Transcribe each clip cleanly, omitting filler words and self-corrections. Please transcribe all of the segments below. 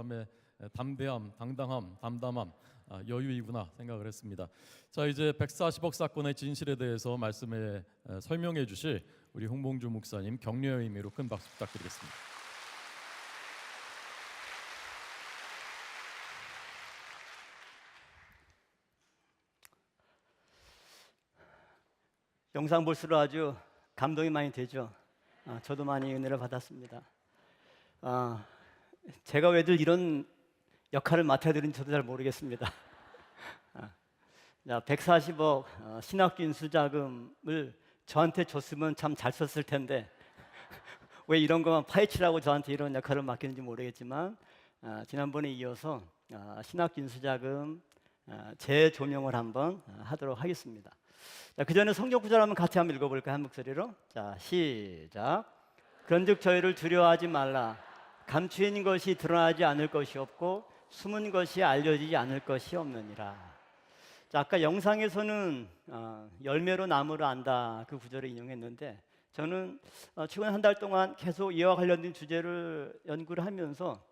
사람의 담대함, 당당함, 담담함, 여유이구나 생각을 했습니다. 자, 이제 140억 사건의 진실에 대해서 말씀에 설명해 주실 우리 홍봉주 목사님 격려의 의미로 큰 박수 부탁드리겠습니다. 영상 볼수록 아주 감동이 많이 되죠. 저도 많이 은혜를 받았습니다. 제가 왜들 이런 역할을 맡아야 되는지 저도 잘 모르겠습니다. 140억 신학교 인수자금을 저한테 줬으면 참 잘 썼을 텐데 왜 이런 것만 파헤치라고 저한테 이런 역할을 맡기는지 모르겠지만 지난번에 이어서 신학교 인수자금 재조명을 한번 하도록 하겠습니다. 자, 그 전에 성경 구절 한번 같이 한번 읽어볼까요? 한 목소리로. 자, 시작. 그런즉 저희를 두려워하지 말라. 감추어 있는 것이 드러나지 않을 것이 없고 숨은 것이 알려지지 않을 것이 없느니라. 자, 아까 영상에서는 열매로 나무를 안다 그 구절을 인용했는데 저는 최근 한 달 동안 계속 이와 관련된 주제를 연구를 하면서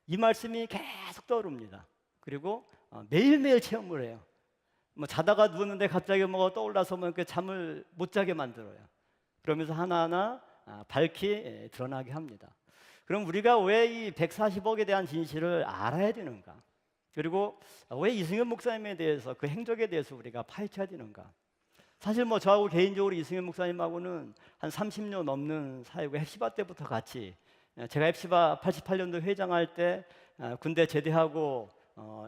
이 말씀이 계속 떠오릅니다. 그리고 매일매일 체험을 해요. 뭐 자다가 누웠는데 갑자기 뭐가 떠올라서 뭐 잠을 못 자게 만들어요. 그러면서 하나하나 밝히 드러나게 합니다. 그럼 우리가 왜 이 140억에 대한 진실을 알아야 되는가? 그리고 왜 이승현 목사님에 대해서 그 행적에 대해서 우리가 파헤쳐야 되는가? 사실 뭐 저하고 개인적으로 이승현 목사님하고는 한 30년 넘는 사이고 헵시바 때부터 같이 제가 헵시바 88년도 회장할 때 군대 제대하고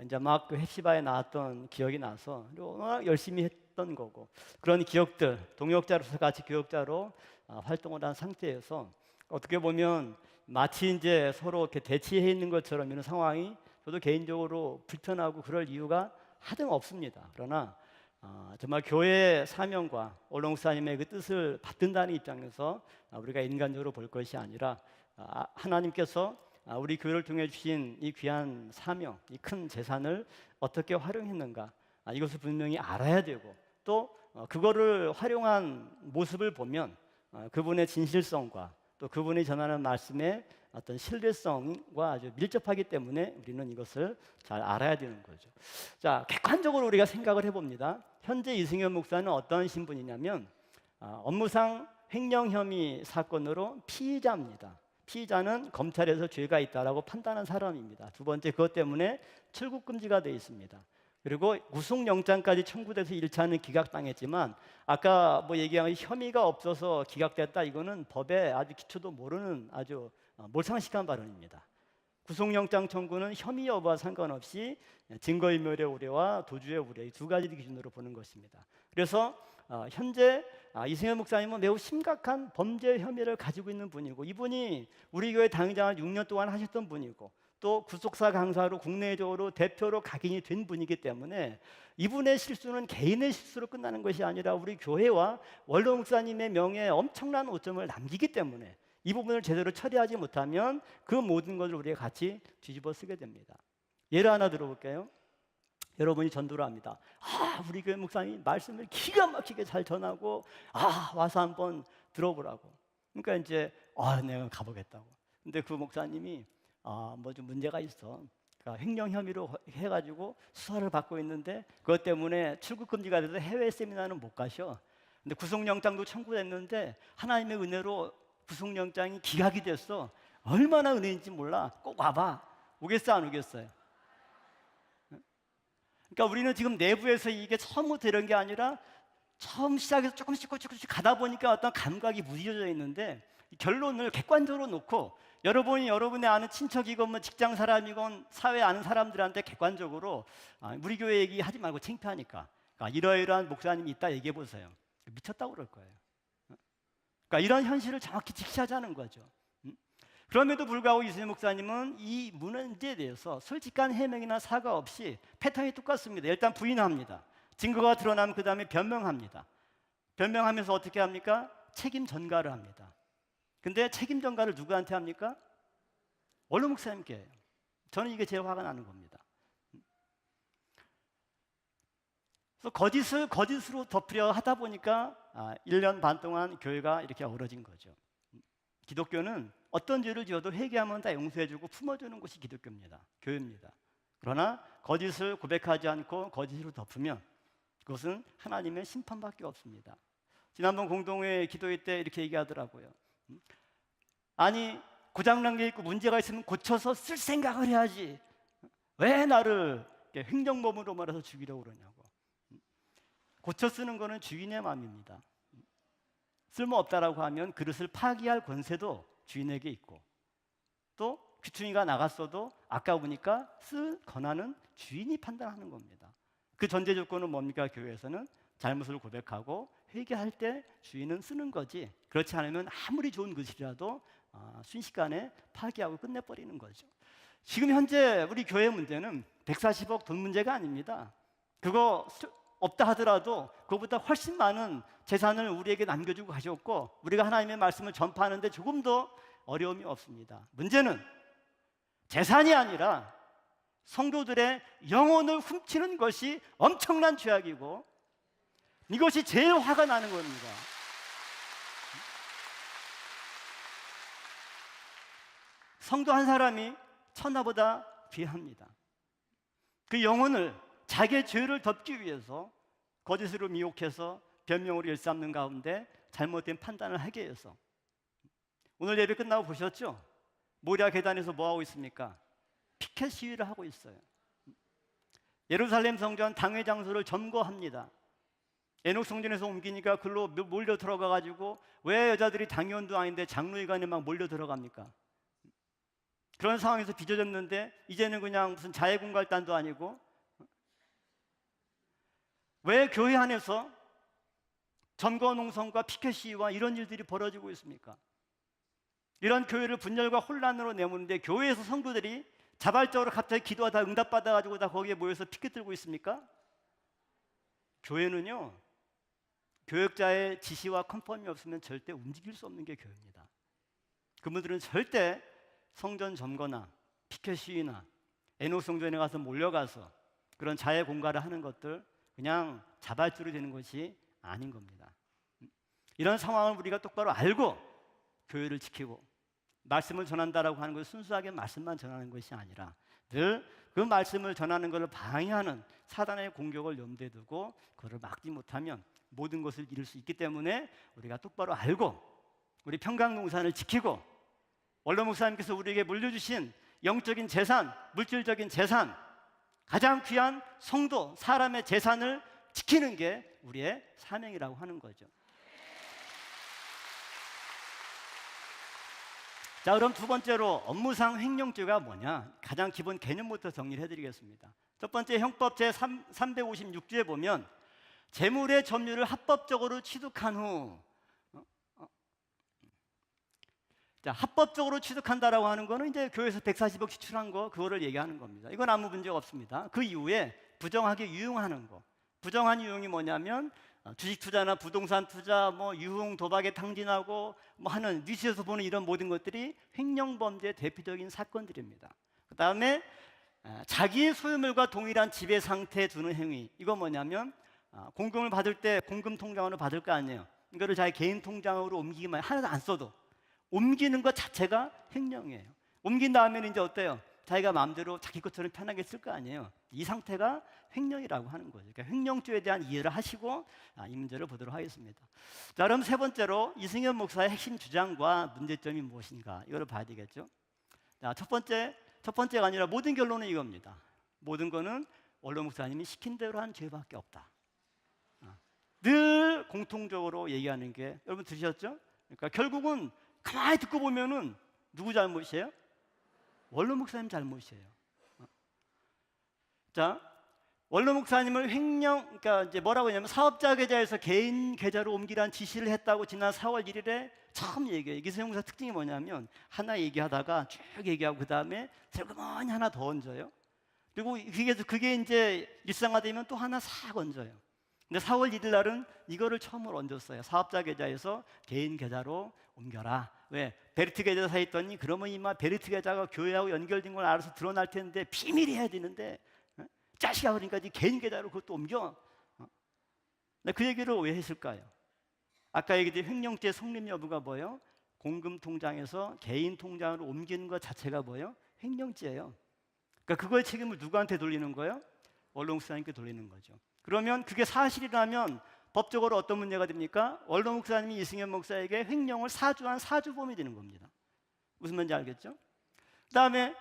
이제 막 그 헵시바에 나왔던 기억이 나서 워낙 열심히 했던 거고 그런 기억들 동역자로서 같이 교역자로 활동을 한 상태에서 어떻게 보면 마치 이제 서로 이렇게 대치해 있는 것처럼 이런 상황이 저도 개인적으로 불편하고 그럴 이유가 하등 없습니다. 그러나 정말 교회의 사명과 올롱 목사님의 그 뜻을 받든다는 입장에서 우리가 인간적으로 볼 것이 아니라 하나님께서 우리 교회를 통해 주신 이 귀한 사명, 이 큰 재산을 어떻게 활용했는가 이것을 분명히 알아야 되고 또 그거를 활용한 모습을 보면 그분의 진실성과 또 그분이 전하는 말씀의 어떤 신뢰성과 아주 밀접하기 때문에 우리는 이것을 잘 알아야 되는 거죠. 자, 객관적으로 우리가 생각을 해봅니다. 현재 이승현 목사는 어떤 신분이냐면 업무상 횡령 혐의 사건으로 피의자입니다. 피의자는 검찰에서 죄가 있다라고 판단한 사람입니다. 두 번째, 그것 때문에 출국 금지가 되어 있습니다. 그리고 구속영장까지 청구돼서 1차는 기각당했지만 아까 뭐 얘기한 혐의가 없어서 기각됐다 이거는 법의 아주 기초도 모르는 아주 몰상식한 발언입니다. 구속영장 청구는 혐의 여부와 상관없이 증거인멸의 우려와 도주의 우려 이 두 가지 기준으로 보는 것입니다. 그래서 현재 이승현 목사님은 매우 심각한 범죄 혐의를 가지고 있는 분이고 이분이 우리 교회 당장을 6년 동안 하셨던 분이고 또 구속사 강사로 국내적으로 대표로 각인이 된 분이기 때문에 이분의 실수는 개인의 실수로 끝나는 것이 아니라 우리 교회와 원로 목사님의 명예에 엄청난 오점을 남기기 때문에 이 부분을 제대로 처리하지 못하면 그 모든 것을 우리가 같이 뒤집어 쓰게 됩니다. 예를 하나 들어볼게요. 여러분이 전도를 합니다. 우리 교회 목사님 말씀을 기가 막히게 잘 전하고 와서 한번 들어보라고. 그러니까 이제 내가 가보겠다고. 근데 그 목사님이 뭐 좀 문제가 있어. 그러니까 횡령 혐의로 해가지고 수사를 받고 있는데 그것 때문에 출국 금지가 돼서 해외 세미나는 못 가셔. 근데 구속영장도 청구됐는데 하나님의 은혜로 구속영장이 기각이 됐어. 얼마나 은혜인지 몰라. 꼭 와봐. 오겠어 안 오겠어요? 그러니까 우리는 지금 내부에서 이게 처음부터 이런 게 아니라 처음 시작해서 조금씩 가다 보니까 어떤 감각이 무뎌져 있는데 결론을 객관적으로 놓고 여러분이 여러분의 아는 친척이건 뭐 직장 사람이건 사회 아는 사람들한테 객관적으로 우리 교회 얘기하지 말고 창피하니까 이러이러한 목사님이 있다 얘기해 보세요. 미쳤다고 그럴 거예요. 그러니까 이런 현실을 정확히 직시하자는 거죠. 그럼에도 불구하고 이승현 목사님은 이 문제에 대해서 솔직한 해명이나 사과 없이 패턴이 똑같습니다. 일단 부인합니다. 증거가 드러나면 그 다음에 변명합니다. 변명하면서 어떻게 합니까? 책임 전가를 합니다. 근데 책임 전가를 누구한테 합니까? 원로 목사님께 해요. 저는 이게 제일 화가 나는 겁니다. 그래서 거짓을 거짓으로 덮으려 하다 보니까 1년 반 동안 교회가 이렇게 어그러진 거죠. 기독교는 어떤 죄를 지어도 회개하면 다 용서해주고 품어주는 것이 기독교입니다. 교회입니다. 그러나 거짓을 고백하지 않고 거짓으로 덮으면 그것은 하나님의 심판밖에 없습니다. 지난번 공동회 기도회 때 이렇게 얘기하더라고요. 아니 고장난 게 있고 문제가 있으면 고쳐서 쓸 생각을 해야지. 왜 나를 횡령범으로 말해서 죽이려고 그러냐고. 고쳐 쓰는 거는 주인의 마음입니다. 쓸모없다라고 하면 그릇을 파기할 권세도 주인에게 있고, 또 귀퉁이가 나갔어도 아까 보니까 쓸 권한은 주인이 판단하는 겁니다. 그 전제 조건은 뭡니까? 교회에서는 잘못을 고백하고 회개할 때 주인은 쓰는 거지, 그렇지 않으면 아무리 좋은 것이라도 순식간에 파기하고 끝내버리는 거죠. 지금 현재 우리 교회 문제는 140억 돈 문제가 아닙니다. 그거 없다 하더라도 그것보다 훨씬 많은 재산을 우리에게 남겨주고 가셨고, 우리가 하나님의 말씀을 전파하는데 조금 더 어려움이 없습니다. 문제는 재산이 아니라 성도들의 영혼을 훔치는 것이 엄청난 죄악이고, 이것이 제일 화가 나는 겁니다. 성도 한 사람이 천하보다 귀합니다. 그 영혼을 자기의 죄를 덮기 위해서 거짓으로 미혹해서 변명으로 일삼는 가운데 잘못된 판단을 하게 해서, 오늘 예배 끝나고 보셨죠? 모리아 계단에서 뭐하고 있습니까? 피켓 시위를 하고 있어요. 예루살렘 성전 당회 장소를 점거합니다. 에녹 성전에서 옮기니까 글로 몰려 들어가 가지고, 왜 여자들이 당위원도 아닌데 장로회관에 막 몰려 들어갑니까? 그런 상황에서 빚어졌는데 이제는 그냥 무슨 자해공갈단도 아니고, 왜 교회 안에서 점거 농성과 피켓 시위와 이런 일들이 벌어지고 있습니까? 이런 교회를 분열과 혼란으로 내모는데 교회에서 성도들이 자발적으로 갑자기 기도하다 응답받아가지고 다 거기에 모여서 피켓 들고 있습니까? 교회는요, 교역자의 지시와 컨펌이 없으면 절대 움직일 수 없는 게 교회입니다. 그분들은 절대 성전 점거나 피켓 시위나 에녹 성전에 가서 몰려가서 그런 자해 공갈을 하는 것들 그냥 자발적으로 되는 것이 아닌 겁니다. 이런 상황을 우리가 똑바로 알고 교회를 지키고 말씀을 전한다라고 하는 것은 순수하게 말씀만 전하는 것이 아니라 늘 그 말씀을 전하는 것을 방해하는 사단의 공격을 염두에 두고 그것을 막지 못하면 모든 것을 잃을 수 있기 때문에 우리가 똑바로 알고 우리 평강농산을 지키고, 원로 목사님께서 우리에게 물려주신 영적인 재산, 물질적인 재산, 가장 귀한 성도, 사람의 재산을 지키는 게 우리의 사명이라고 하는 거죠. 자, 그럼 두 번째로 업무상 횡령죄가 뭐냐? 가장 기본 개념부터 정리를 해드리겠습니다. 첫 번째 형법 제356조에 보면 재물의 점유를 합법적으로 취득한 후, 자, 합법적으로 취득한다라고 하는 거는 이제 교회에서 140억 지출한 거, 그거를 얘기하는 겁니다. 이건 아무 문제가 없습니다. 그 이후에 부정하게 유용하는 거, 부정한 유용이 뭐냐면 주식 투자나 부동산 투자, 뭐 유흥 도박에 탕진하고 뭐 하는 뉴스에서 보는 이런 모든 것들이 횡령 범죄의 대표적인 사건들입니다. 그 다음에 자기의 소유물과 동일한 지배 상태에 두는 행위, 이거 뭐냐면 공금을 받을 때 공금 통장으로 받을 거 아니에요. 이거를 자기 개인 통장으로 옮기기만, 하나도 안 써도 옮기는 것 자체가 횡령이에요. 옮긴 다음에는 이제 어때요? 자기가 마음대로 자기 것처럼 편하게 쓸 거 아니에요. 이 상태가 횡령이라고 하는 거죠. 그러니까 횡령죄에 대한 이해를 하시고 이 문제를 보도록 하겠습니다. 자, 그럼 세 번째로 이승현 목사의 핵심 주장과 문제점이 무엇인가, 이걸 봐야 되겠죠. 자, 첫 번째가 아니라 모든 결론은 이겁니다. 모든 거는 원로 목사님이 시킨 대로 한 죄밖에 없다. 늘 공통적으로 얘기하는 게, 여러분 들으셨죠? 그러니까 결국은 가만히 듣고 보면은 누구 잘못이에요? 원로 목사님 잘못이에요. 자, 원로 목사님을 횡령, 그러니까 이제 뭐라고 하냐면 사업자 계좌에서 개인 계좌로 옮기라는 지시를 했다고 지난 4월 1일에 처음 얘기해요. 이승현 목사 특징이 뭐냐면 하나 얘기하다가 쭉 얘기하고 그 다음에 슬그머니 하나 더 얹어요. 그리고 그게 이제 일상화되면 또 하나 싹 얹어요. 근데 4월 1일 날은 이거를 처음으로 얹었어요. 사업자 계좌에서 개인 계좌로 옮겨라. 왜? 베르트 계좌 사있더니 그러면 이마 베르트 계좌가 교회하고 연결된 걸 알아서 드러날 텐데 비밀이 해야 되는데, 자식아 그러니까 개인 계좌로 그것도 옮겨. 그 얘기를 왜 했을까요? 아까 얘기했듯이 횡령죄 성립 여부가 뭐예요? 공금 통장에서 개인 통장으로 옮기는 것 자체가 뭐예요? 횡령죄예요. 그러니까 그거의 책임을 누구한테 돌리는 거예요? 원로 목사님께 돌리는 거죠. 그러면 그게 사실이라면 법적으로 어떤 문제가 됩니까? 원로 목사님이 이승현 목사에게 횡령을 사주한 사주범이 되는 겁니다. 무슨 말인지 알겠죠? 그 다음에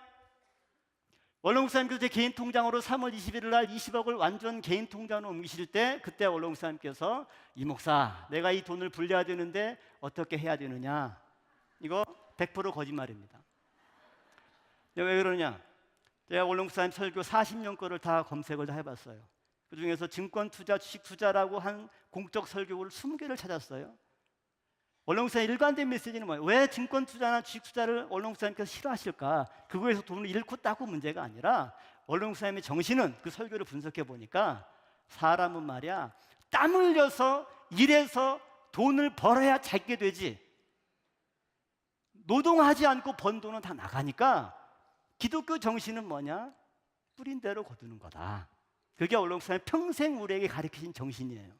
원로 목사님께서 제 개인 통장으로 3월 21일 날 20억을 완전 개인 통장으로 옮기실 때 그때 원로 목사님께서 이 목사 내가 이 돈을 불려야 되는데 어떻게 해야 되느냐, 이거 100% 거짓말입니다. 왜 그러냐? 제가 원로 목사님 설교 40년 거를 다 검색을 다 해봤어요. 그 중에서 증권 투자, 주식 투자라고 한 공적 설교를 20개를 찾았어요. 원로 목사님 일관된 메시지는 뭐예요? 왜 증권 투자나 주식 투자를 원로 목사님께서 싫어하실까? 그거에서 돈을 잃고 따고 문제가 아니라 원로 목사님의 정신은 그 설교를 분석해 보니까 사람은 말이야 땀 흘려서 일해서 돈을 벌어야 잘 게 되지, 노동하지 않고 번 돈은 다 나가니까 기독교 정신은 뭐냐? 뿌린 대로 거두는 거다. 그게 원로 목사님 평생 우리에게 가르치신 정신이에요.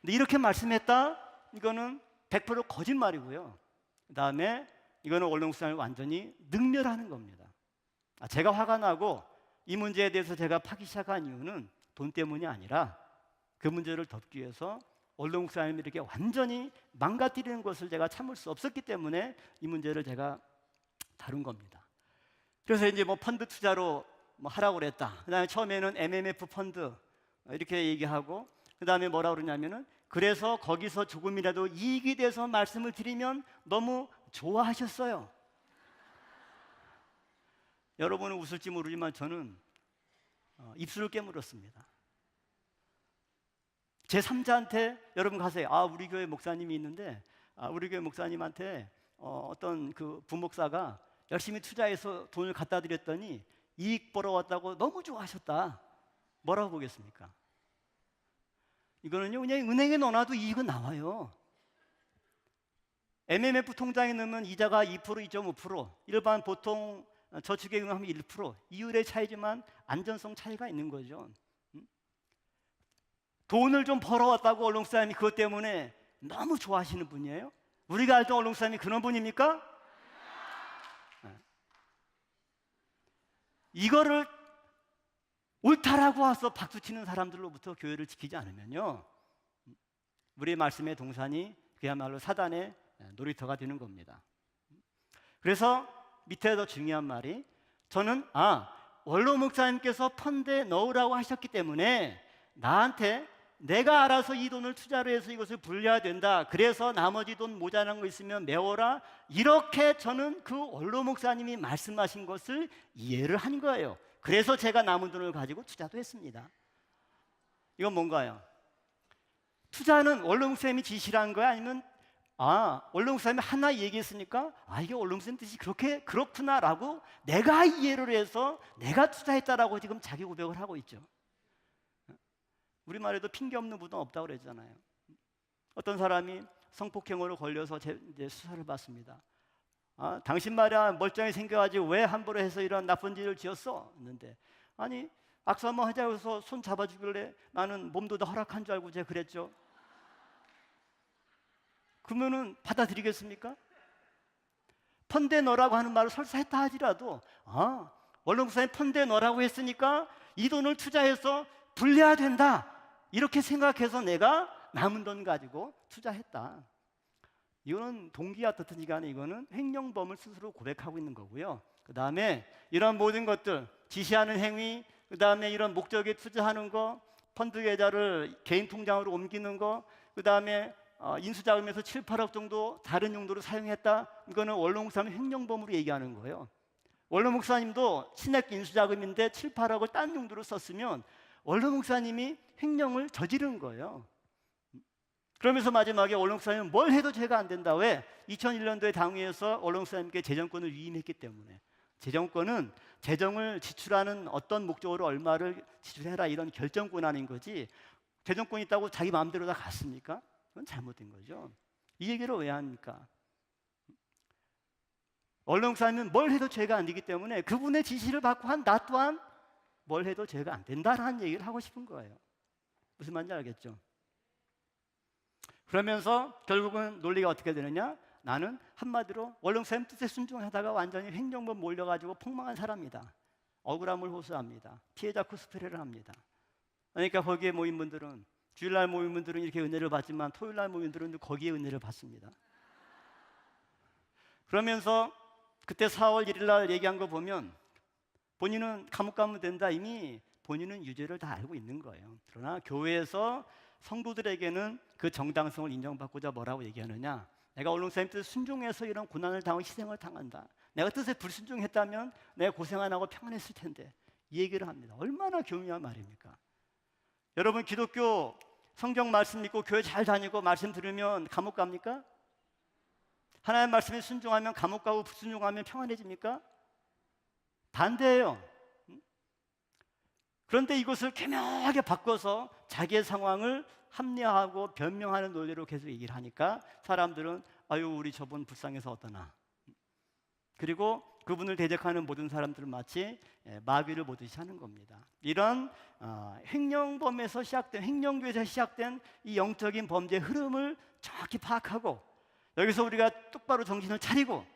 근데 이렇게 말씀했다? 이거는 100% 거짓말이고요. 그 다음에 이거는 원로 목사님을 완전히 능멸하는 겁니다. 제가 화가 나고 이 문제에 대해서 제가 파기 시작한 이유는 돈 때문이 아니라 그 문제를 덮기 위해서 원로 목사님이 이렇게 완전히 망가뜨리는 것을 제가 참을 수 없었기 때문에 이 문제를 제가 다룬 겁니다. 그래서 이제 뭐 펀드 투자로 뭐 하라고 그랬다. 그 다음에 처음에는 MMF 펀드 이렇게 얘기하고, 그 다음에 뭐라 그러냐면은 그래서 거기서 조금이라도 이익이 돼서 말씀을 드리면 너무 좋아하셨어요. 여러분은 웃을지 모르지만 저는 입술을 깨물었습니다. 제 3자한테 여러분 가세요. 우리 교회 목사님이 있는데 우리 교회 목사님한테 어떤 그 부목사가 열심히 투자해서 돈을 갖다 드렸더니 이익 벌어왔다고 너무 좋아하셨다. 뭐라고 보겠습니까? 이거는요 그냥 은행에 넣어놔도 이익은 나와요. MMF 통장에 넣으면 이자가 2%, 2.5%, 일반 보통 저축에 하면 1%, 이율의 차이지만 안전성 차이가 있는 거죠. 돈을 좀 벌어왔다고 원로 목사님이 그것 때문에 너무 좋아하시는 분이에요? 우리가 알던 원로 목사님이 그런 분입니까? 이거를 옳다라고 와서 박수치는 사람들로부터 교회를 지키지 않으면요 우리의 말씀의 동산이 그야말로 사단의 놀이터가 되는 겁니다. 그래서 밑에 더 중요한 말이, 저는 원로 목사님께서 펀드에 넣으라고 하셨기 때문에 나한테 내가 알아서 이 돈을 투자로 해서 이것을 불려야 된다, 그래서 나머지 돈 모자란 거 있으면 메워라, 이렇게 저는 그 원로 목사님이 말씀하신 것을 이해를 한 거예요. 그래서 제가 남은 돈을 가지고 투자도 했습니다. 이건 뭔가요? 투자는 원로 목사님이 지시한 거야? 아니면 원로 목사님이 하나 얘기했으니까 이게 원로 목사님 뜻이 그렇구나라고 내가 이해를 해서 내가 투자했다라고 지금 자기 고백을 하고 있죠. 우리말에도 핑계 없는 무덤 없다고 그랬잖아요. 어떤 사람이 성폭행으로 걸려서 이제 수사를 받습니다. 당신 말이야 멀쩡히 생겨가지고 왜 함부로 해서 이런 나쁜 짓을 지었어? 했는데 악수 한번 하자고 해서 손 잡아주길래 나는 몸도 다 허락한 줄 알고 제가 그랬죠. 그러면은 받아들이겠습니까? 펀드에 넣으라고 하는 말을 설사 했다 하지라도 원로 목사님 펀드에 넣으라고 했으니까 이 돈을 투자해서 불려야 된다, 이렇게 생각해서 내가 남은 돈 가지고 투자했다. 이거는 동기와 어떻든지 간에 이거는 횡령범을 스스로 고백하고 있는 거고요. 그 다음에 이런 모든 것들, 지시하는 행위, 그 다음에 이런 목적에 투자하는 거, 펀드 계좌를 개인 통장으로 옮기는 거, 그 다음에 인수자금에서 7, 8억 정도 다른 용도로 사용했다, 이거는 원로 목사님 횡령범으로 얘기하는 거예요. 원로 목사님도 신액 인수자금인데 7, 8억을 딴 용도로 썼으면 원로 목사님이 횡령을 저지른 거예요. 그러면서 마지막에 원로 목사님은 뭘 해도 죄가 안 된다. 왜? 2001년도에 당회에서 원로 목사님께 재정권을 위임했기 때문에. 재정권은 재정을 지출하는 어떤 목적으로 얼마를 지출해라 이런 결정 권한인 거지, 재정권이 있다고 자기 마음대로 다 갔습니까? 그건 잘못된 거죠. 이 얘기를 왜 합니까? 원로 목사님은 뭘 해도 죄가 안 되기 때문에 그분의 지시를 받고 한 나 또한 뭘 해도 죄가 안 된다라는 얘기를 하고 싶은 거예요. 무슨 말인지 알겠죠? 그러면서 결국은 논리가 어떻게 되느냐? 나는 한마디로 원룸쌤 뜻에 순종하다가 완전히 횡령범 몰려가지고 폭망한 사람이다. 억울함을 호소합니다. 피해자 코스프레를 합니다. 그러니까 거기에 모인 분들은, 주일날 모인 분들은 이렇게 은혜를 받지만 토요일날 모인 분들은 거기에 은혜를 받습니다. 그러면서 그때 4월 1일 날 얘기한 거 보면 본인은 감옥 가면 된다, 이미 본인은 유죄를 다 알고 있는 거예요. 그러나 교회에서 성도들에게는 그 정당성을 인정받고자 뭐라고 얘기하느냐, 내가 원룸쌤 뜻에 순종해서 이런 고난을 당하고 희생을 당한다, 내가 뜻에 불순종했다면 내가 고생 안 하고 평안했을 텐데, 이 얘기를 합니다. 얼마나 교묘한 말입니까? 여러분, 기독교 성경 말씀 믿고 교회 잘 다니고 말씀 들으면 감옥 갑니까? 하나님의 말씀에 순종하면 감옥 가고 불순종하면 평안해집니까? 반대예요. 그런데 이것을 교묘하게 바꿔서 자기의 상황을 합리화하고 변명하는 논리로 계속 얘기를 하니까 사람들은 아유, 우리 저분 불쌍해서 어떠나. 그리고 그분을 대적하는 모든 사람들은 마치 마귀를 보듯이 하는 겁니다. 이런 횡령범에서 시작된, 횡령교에서 시작된 이 영적인 범죄의 흐름을 정확히 파악하고, 여기서 우리가 똑바로 정신을 차리고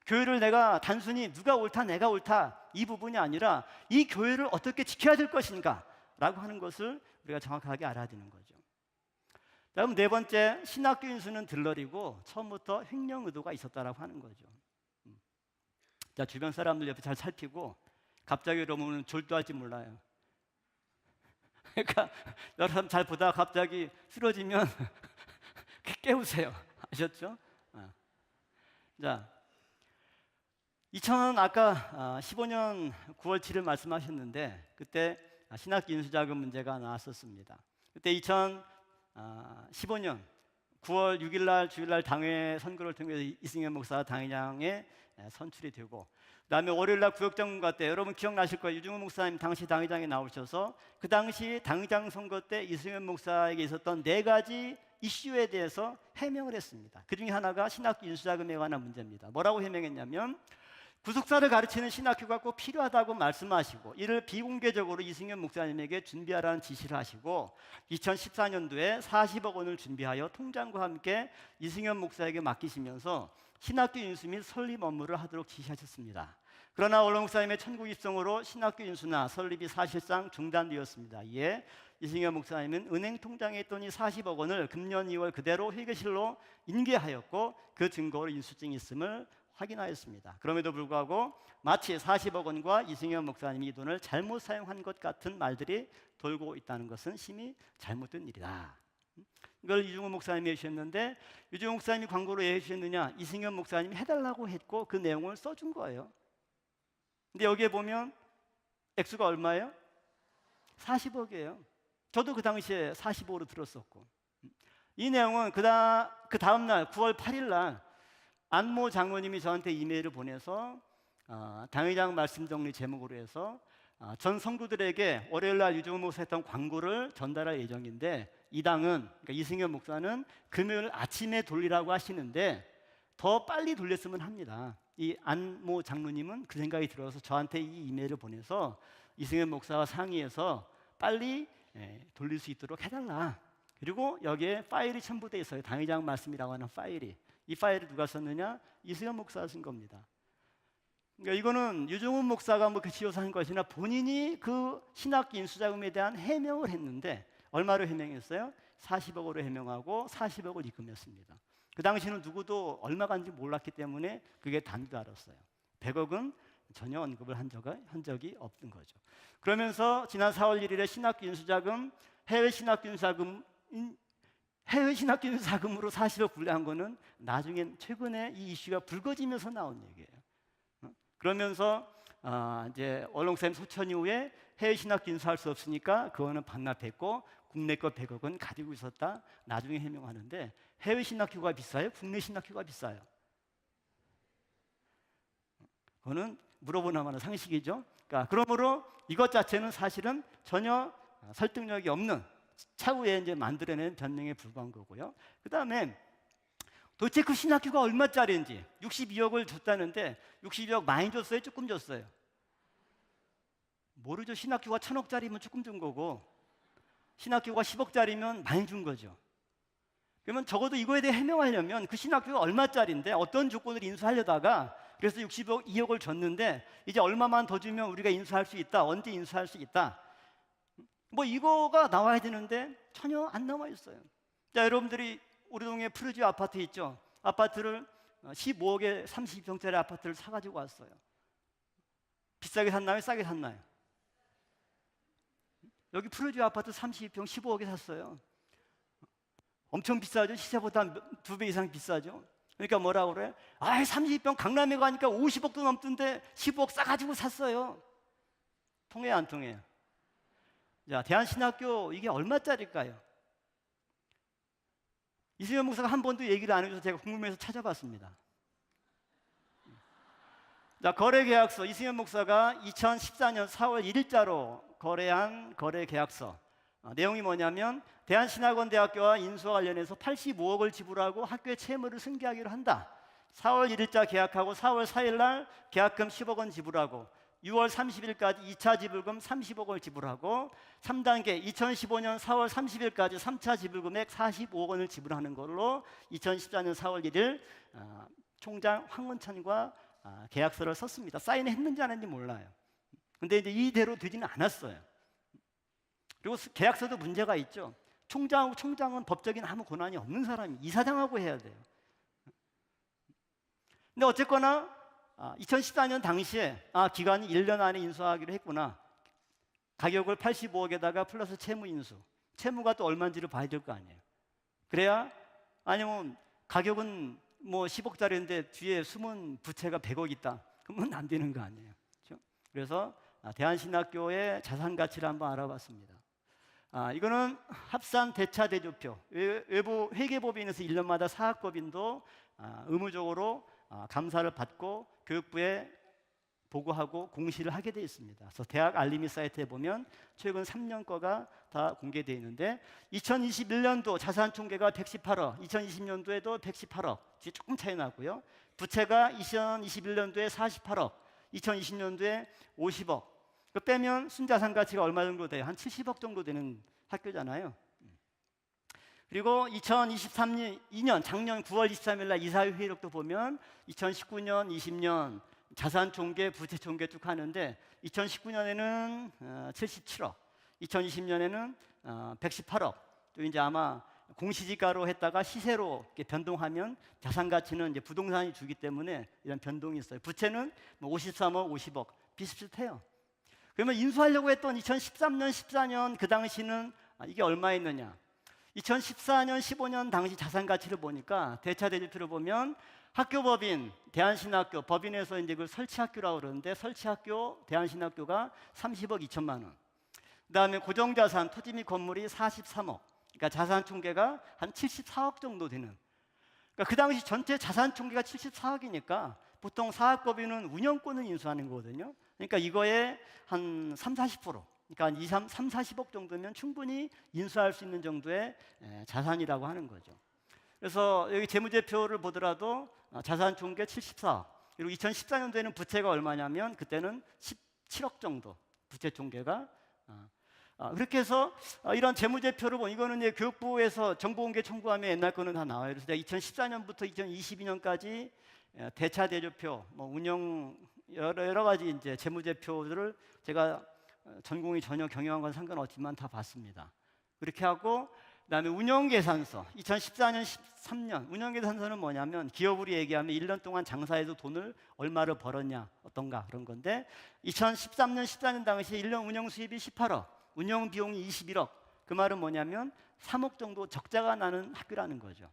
교회를 내가 단순히 누가 옳다 내가 옳다 이 부분이 아니라 이 교회를 어떻게 지켜야 될 것인가 라고 하는 것을 우리가 정확하게 알아야 되는 거죠. 다음 네 번째, 신학교 인수는 들러리고 처음부터 횡령 의도가 있었다라고 하는 거죠. 자, 주변 사람들 옆에 잘 살피고, 갑자기 여러분은 졸도할지 몰라요. 그러니까 여러 사람 잘 보다가 갑자기 쓰러지면 깨우세요. 아셨죠? 자, 2000년 아까 15년 9월 7일 말씀하셨는데 그때 신학기 인수자금 문제가 나왔었습니다. 그때 2015년 9월 6일 날 주일날 당회 선거를 통해서 이승현 목사가 당회장에 선출이 되고, 그다음에 월요일 날 구역장군가 때 여러분 기억나실 거예요. 유중훈 목사님 당시 당회장에 나오셔서 그 당시 당회장 선거 때 이승현 목사에게 있었던 네 가지 이슈에 대해서 해명을 했습니다. 그 중에 하나가 신학교 인수자금에 관한 문제입니다. 뭐라고 해명했냐면, 구속사를 가르치는 신학교가 꼭 필요하다고 말씀하시고 이를 비공개적으로 이승현 목사님에게 준비하라는 지시를 하시고 2014년도에 40억 원을 준비하여 통장과 함께 이승현 목사에게 맡기시면서 신학교 인수 및 설립 업무를 하도록 지시하셨습니다. 그러나 원로 목사님의 천국 입성으로 신학교 인수나 설립이 사실상 중단되었습니다. 이에 이승현 목사님은 은행 통장에 있던 이 40억 원을 금년 2월 그대로 회계실로 인계하였고 그 증거로 인수증이 있음을 확인하였습니다. 그럼에도 불구하고 마치 40억 원과 이승현 목사님이 이 돈을 잘못 사용한 것 같은 말들이 돌고 있다는 것은 심히 잘못된 일이다. 이걸 이중호 목사님이 해주셨는데, 이중호 목사님이 광고로 해주셨느냐, 이승현 목사님이 해달라고 했고 그 내용을 써준 거예요. 근데 여기에 보면 액수가 얼마예요? 40억이에요. 저도 그 당시에 45로 들었었고, 이 내용은 그 다음 날 9월 8일 날 안모 장로님이 저한테 이메일을 보내서 당회장 말씀 정리 제목으로 해서 전 성도들에게 월요일 날 유종호 목사 했던 광고를 전달할 예정인데, 이 당은, 그러니까 이승현 목사는 금요일 아침에 돌리라고 하시는데 더 빨리 돌렸으면 합니다. 이 안모 장로님은 그 생각이 들어서 저한테 이 이메일을 보내서 이승현 목사와 상의해서 빨리 돌릴 수 있도록 해달라. 그리고 여기에 파일이 첨부되어 있어요. 당회장 말씀이라고 하는 파일이. 이 파일을 누가 썼느냐? 이승현 목사가 쓴 겁니다. 그러니까 이거는 유종훈 목사가 뭐 지어서 한 것이나 본인이 그 신학기 인수자금에 대한 해명을 했는데, 얼마로 해명했어요? 40억으로 해명하고 40억을 입금했습니다. 그 당시는 누구도 얼마 간지 몰랐기 때문에 그게 단도 알았어요. 100억은 전혀 언급을 한 적이 없는 거죠. 그러면서 지난 4월 1일에 신학기 인수자금, 해외 신학기 인수자금으로 40억 분리한 거는 나중에 최근에 이 이슈가 불거지면서 나온 얘기예요. 그러면서 이제 얼렁쌤 소천 이후에 해외 신학기 인수할 수 없으니까 그거는 반납했고 국내 거 100억은 가지고 있었다. 나중에 해명하는데, 해외 신학교가 비싸요? 국내 신학교가 비싸요? 그거는 물어보나마나 상식이죠. 그러니까 그러므로 이것 자체는 사실은 전혀 설득력이 없는, 차후에 이제 만들어낸 변명에 불과한 거고요. 그 다음에 도대체 그 신학교가 얼마짜리인지, 62억을 줬다는데 62억 많이 줬어요? 조금 줬어요? 모르죠. 신학교가 1000억짜리면 조금 준 거고 신학교가 10억짜리면 많이 준 거죠. 그러면 적어도 이거에 대해 해명하려면 그 신학교가 얼마짜리인데 어떤 조건을 인수하려다가 그래서 62억을 줬는데 이제 얼마만 더 주면 우리가 인수할 수 있다. 언제 인수할 수 있다. 뭐 이거가 나와야 되는데 전혀 안 나와 있어요. 자, 여러분들이 우리 동네 푸르지오 아파트 있죠? 아파트를 15억에 32평짜리 아파트를 사가지고 왔어요. 비싸게 샀나요? 싸게 샀나요? 여기 푸르지오 아파트 32평 15억에 샀어요. 엄청 비싸죠? 시세보다 2배 이상 비싸죠? 그러니까 뭐라고 그래? 32평 강남에 가니까 50억도 넘던데 15억 싸가지고 샀어요. 통해요, 안 통해요? 자, 대한신학교 이게 얼마짜리일까요? 이승현 목사가 한 번도 얘기를 안 해줘서 제가 궁금해서 찾아봤습니다. 자, 거래계약서 이승현 목사가 2014년 4월 1일자로 거래한 거래계약서 내용이 뭐냐면 대한신학원대학교와 인수와 관련해서 85억을 지불하고 학교의 채무를 승계하기로 한다. 4월 1일자 계약하고 4월 4일 날 계약금 10억 원 지불하고 6월 30일까지 2차 지불금 30억을 지불하고 3단계 2015년 4월 30일까지 3차 지불금액 45억 원을 지불하는 걸로 2014년 4월 1일 총장 황원찬과 계약서를 썼습니다. 사인했는지 안 했는지 몰라요. 근데 이제 이대로 되지는 않았어요. 그리고 계약서도 문제가 있죠. 총장은 법적인 아무 권한이 없는 사람이 이사장하고 해야 돼요. 근데 어쨌거나 2014년 당시에 기간이 1년 안에 인수하기로 했구나. 가격을 85억에다가 플러스 채무 인수. 채무가 또 얼마인지를 봐야 될 거 아니에요. 그래야 아니면 가격은 뭐 10억짜리인데 뒤에 숨은 부채가 100억 있다. 그러면 안 되는 거 아니에요. 그렇죠? 그래서 대한신학교의 자산 가치를 한번 알아봤습니다. 이거는 합산 대차 대조표. 외부 회계법인에서 1년마다 사학법인도 의무적으로 감사를 받고 교육부에 보고하고 공시를 하게 되어 있습니다. 그래서 대학 알림이 사이트에 보면 최근 3년 거가 다 공개되어 있는데 2021년도 자산 총계가 118억, 2020년도에도 118억, 조금 차이 나고요. 부채가 2021년도에 48억, 2020년도에 50억. 그 빼면 순자산 가치가 얼마 정도 돼요? 한 70억 정도 되는 학교잖아요. 그리고 2023년 작년 9월 23일 날 이사회 회의록도 보면 2019년, 20년 자산 총계, 부채 총계 쭉 하는데 2019년에는 77억, 2020년에는 118억. 또 이제 아마 공시지가로 했다가 시세로 이렇게 변동하면 자산 가치는 이제 부동산이 주기 때문에 이런 변동이 있어요. 부채는 뭐 53억, 50억 비슷비슷해요. 그러면 인수하려고 했던 2013년, 14년 그 당시는 이게 얼마였느냐? 2014년, 15년 당시 자산 가치를 보니까 대차 대조표를 보면 학교법인, 대한신학교, 법인에서 이제 그 설치학교라고 그러는데 설치학교, 대한신학교가 30억 2천만 원. 그다음에 고정자산, 토지 및 건물이 43억. 그러니까 자산 총계가 한 74억 정도 되는. 그러니까 그 당시 전체 자산 총계가 74억이니까 보통 사학법인은 운영권을 인수하는 거거든요. 그러니까 이거에 한 3, 40%. 그러니까 한 2, 3, 40억 정도면 충분히 인수할 수 있는 정도의 자산이라고 하는 거죠. 그래서 여기 재무제표를 보더라도 자산 총계 74억. 그리고 2014년도에는 부채가 얼마냐면 그때는 17억 정도 부채 총계가. 그렇게 해서 이런 재무제표를 보면 이거는 이제 교육부에서 정보공개 청구하면 옛날 거는 다 나와요. 그래서 2014년부터 2022년까지 대차 대조표, 뭐 운영 여러 가지 이제 재무제표들을 제가 전공이 전혀 경영한 건 상관없지만 다 봤습니다. 그렇게 하고 그다음에 운영계산서 2014년 13년 운영계산서는 뭐냐면 기업으로 얘기하면 1년 동안 장사해서 돈을 얼마를 벌었냐 어떤가 그런 건데 2013년 14년 당시에 1년 운영 수입이 18억 운영 비용이 21억 그 말은 뭐냐면 3억 정도 적자가 나는 학교라는 거죠.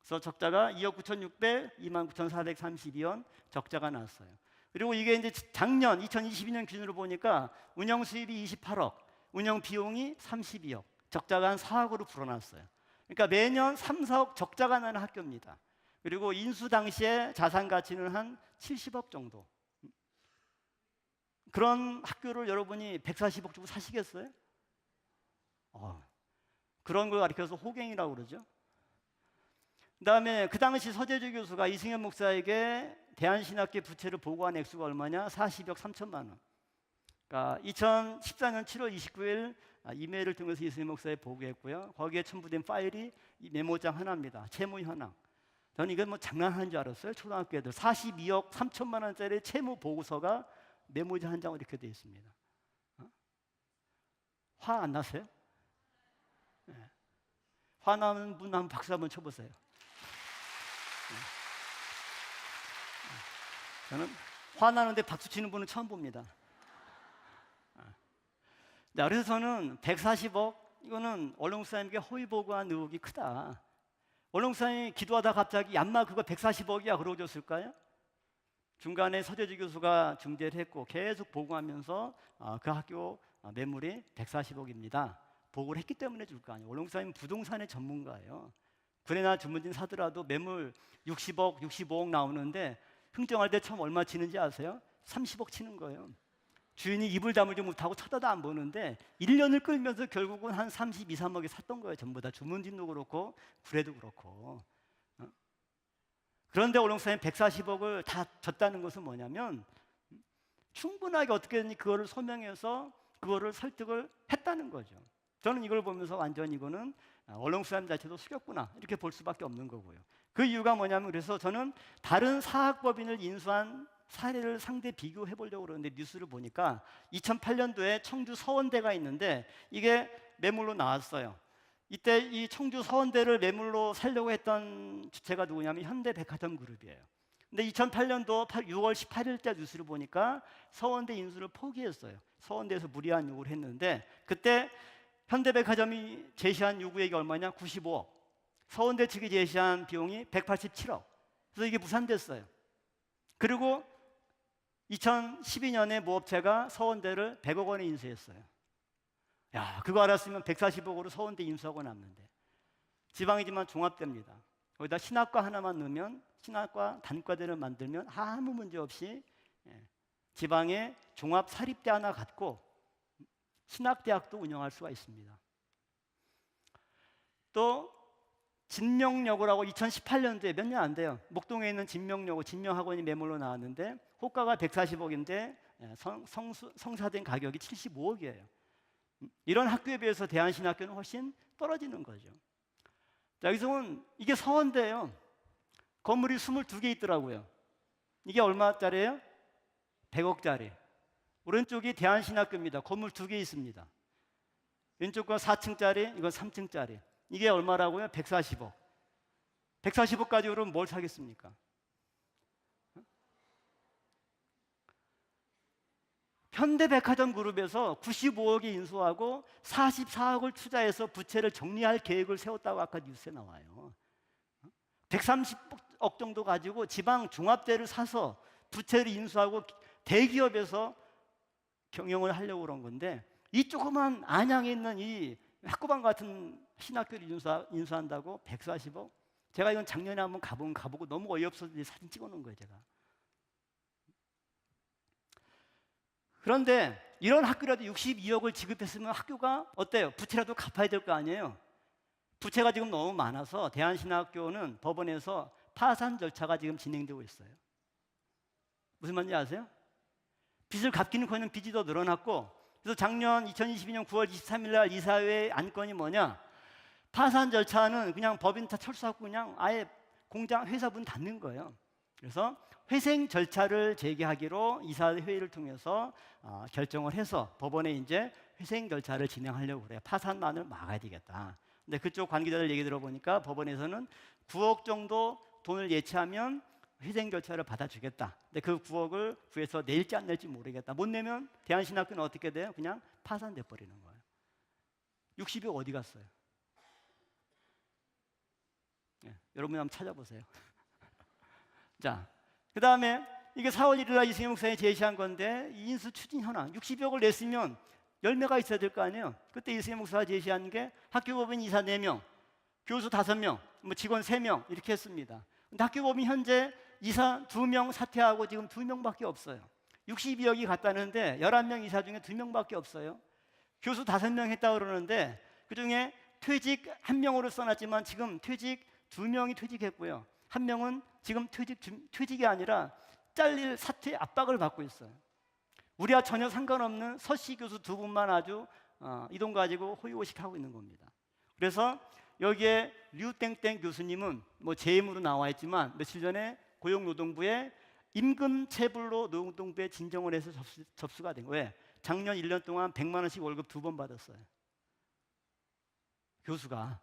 그래서 적자가 2억 9,600, 29,432원 적자가 났어요. 그리고 이게 이제 작년 2022년 기준으로 보니까 운영 수입이 28억, 운영 비용이 32억, 적자가 한 4억으로 불어났어요. 그러니까 매년 3, 4억 적자가 나는 학교입니다. 그리고 인수 당시에 자산 가치는 한 70억 정도. 그런 학교를 여러분이 140억 주고 사시겠어요? 그런 걸 가리켜서 호갱이라고 그러죠. 그다음에 그 당시 서재주 교수가 이승현 목사에게 대한신학교 부채를 보고한 액수가 얼마냐? 40억 3천만 원. 그러니까 2014년 7월 29일 이메일을 통해서 이승희 목사에 보고했고요. 거기에 첨부된 파일이 이 메모장 하나입니다. 채무 현황. 저는 이건 뭐 장난하는 줄 알았어요. 초등학교 애들 42억 3천만 원짜리 채무 보고서가 메모지 한 장으로 이렇게 되어 있습니다. 화 안 나세요? 네. 화 나는 분 한번 박수 한번 쳐보세요. 네. 저는 화 나는데 박수 치는 분은 처음 봅니다. 자, 그래서 저는 140억 이거는 원로 목사님께 허위 보고한 의혹이 크다. 원로 목사님이 기도하다 갑자기 얌마 그거 140억이야 그러고 줬을까요? 중간에 서재주 교수가 중재를 했고 계속 보고하면서 그 학교 매물이 140억입니다. 보고를 했기 때문에 줄 거 아니에요. 원로 목사님은 부동산의 전문가예요. 그래나 주문진 사더라도 매물 60억, 65억 나오는데 흥정할 때 처음 얼마 치는지 아세요? 30억 치는 거예요. 주인이 입을 다물지 못하고 쳐다도 안 보는데 1년을 끌면서 결국은 한 32, 3억에 샀던 거예요. 전부 다 주문진도 그렇고 구례도 그렇고. 그런데 오롱사님 140억을 다 줬다는 것은 뭐냐면 충분하게 어떻게든 그거를 소명해서 그거를 설득을 했다는 거죠. 저는 이걸 보면서 완전 이거는 원롱사님 자체도 숙였구나 이렇게 볼 수밖에 없는 거고요. 그 이유가 뭐냐면 그래서 저는 다른 사학법인을 인수한 사례를 상대 비교해 보려고 그러는데 뉴스를 보니까 2008년도에 청주 서원대가 있는데 이게 매물로 나왔어요. 이때 이 청주 서원대를 매물로 살려고 했던 주체가 누구냐면 현대백화점 그룹이에요. 근데 2008년도 6월 18일 때 뉴스를 보니까 서원대 인수를 포기했어요. 서원대에서 무리한 요구를 했는데 그때 현대백화점이 제시한 요구액이 얼마냐? 95억. 서원대 측이 제시한 비용이 187억. 그래서 이게 무산됐어요. 그리고 2012년에 모업체가 서원대를 100억 원에 인수했어요. 야, 그거 알았으면 140억으로 서원대 인수하고 남는데. 지방이지만 종합됩니다. 거기다 신학과 하나만 넣으면 신학과 단과대를 만들면 아무 문제 없이 지방에 종합 사립대 하나 갖고 신학대학도 운영할 수가 있습니다. 또 진명여고라고 2018년도에 몇 년 안 돼요. 목동에 있는 진명여고 진명학원이 매물로 나왔는데 호가가 140억인데 성사된 가격이 75억이에요. 이런 학교에 비해서 대한신학교는 훨씬 떨어지는 거죠. 자, 여기서 보면 이게 서원대예요. 건물이 22개 있더라고요. 이게 얼마짜리예요? 100억짜리. 오른쪽이 대한신학교입니다. 건물 2개 있습니다. 왼쪽 건 4층짜리, 이건 3층짜리. 이게 얼마라고요? 140억. 140억까지 오르면 뭘 사겠습니까? 현대백화점 그룹에서 95억이 인수하고 44억을 투자해서 부채를 정리할 계획을 세웠다고 아까 뉴스에 나와요. 130억 정도 가지고 지방 종합대를 사서 부채를 인수하고 대기업에서 경영을 하려고 그런 건데 이 조그만 안양에 있는 이 학구방 같은 신학교를 인수한다고 140억? 제가 이건 작년에 한번 가보고 너무 어이없어서 사진 찍어놓은 거예요, 제가. 그런데 이런 학교라도 62억을 지급했으면 학교가 어때요? 부채라도 갚아야 될 거 아니에요? 부채가 지금 너무 많아서 대한신학교는 법원에서 파산 절차가 지금 진행되고 있어요. 무슨 말인지 아세요? 빚을 갚기는커녕 빚이 더 늘어났고 그래서 작년 2022년 9월 23일 날 이사회 안건이 뭐냐? 파산 절차는 그냥 법인 다 철수하고 그냥 아예 공장 회사 문 닫는 거예요. 그래서 회생 절차를 제기하기로 이사회 회의를 통해서 결정을 해서 법원에 이제 회생 절차를 진행하려고 그래요. 파산만을 막아야 되겠다. 근데 그쪽 관계자들 얘기 들어보니까 법원에서는 9억 정도 돈을 예치하면 회생 절차를 받아주겠다. 근데 그 9억을 구해서 낼지 안 낼지 모르겠다. 못 내면 대한신학교는 어떻게 돼요? 그냥 파산돼 버리는 거예요. 60억 어디 갔어요? 여러분이 한번 찾아보세요. 자, 그 다음에 이게 4월 1일 날 이승희 목사님이 제시한 건데 이 인수 추진 현황 60억을 냈으면 열매가 있어야 될 거 아니에요. 그때 이승희 목사가 제시한 게 학교법인 이사 4명, 교수 5명, 뭐 직원 3명 이렇게 했습니다. 근데 학교법인 현재 이사 2명 사퇴하고 지금 2명밖에 없어요. 62억이 갔다는데 11명 이사 중에 2명밖에 없어요. 교수 5명 했다고 그러는데 그중에 퇴직 1명으로 써놨지만 지금 퇴직 2명이 퇴직했고요. 1명은 지금 퇴직이 아니라 잘릴 사퇴 압박을 받고 있어요. 우리와 전혀 상관없는 서씨 교수 2분만 아주 이 돈 가지고 호의호식하고 있는 겁니다. 그래서 여기에 류땡땡 교수님은 뭐 재임으로 나와 있지만 며칠 전에 고용노동부에 임금 체불로 노동부에 진정을 해서 접수가 된 거예요. 작년 1년 동안 100만 원씩 월급 2번 받았어요. 교수가.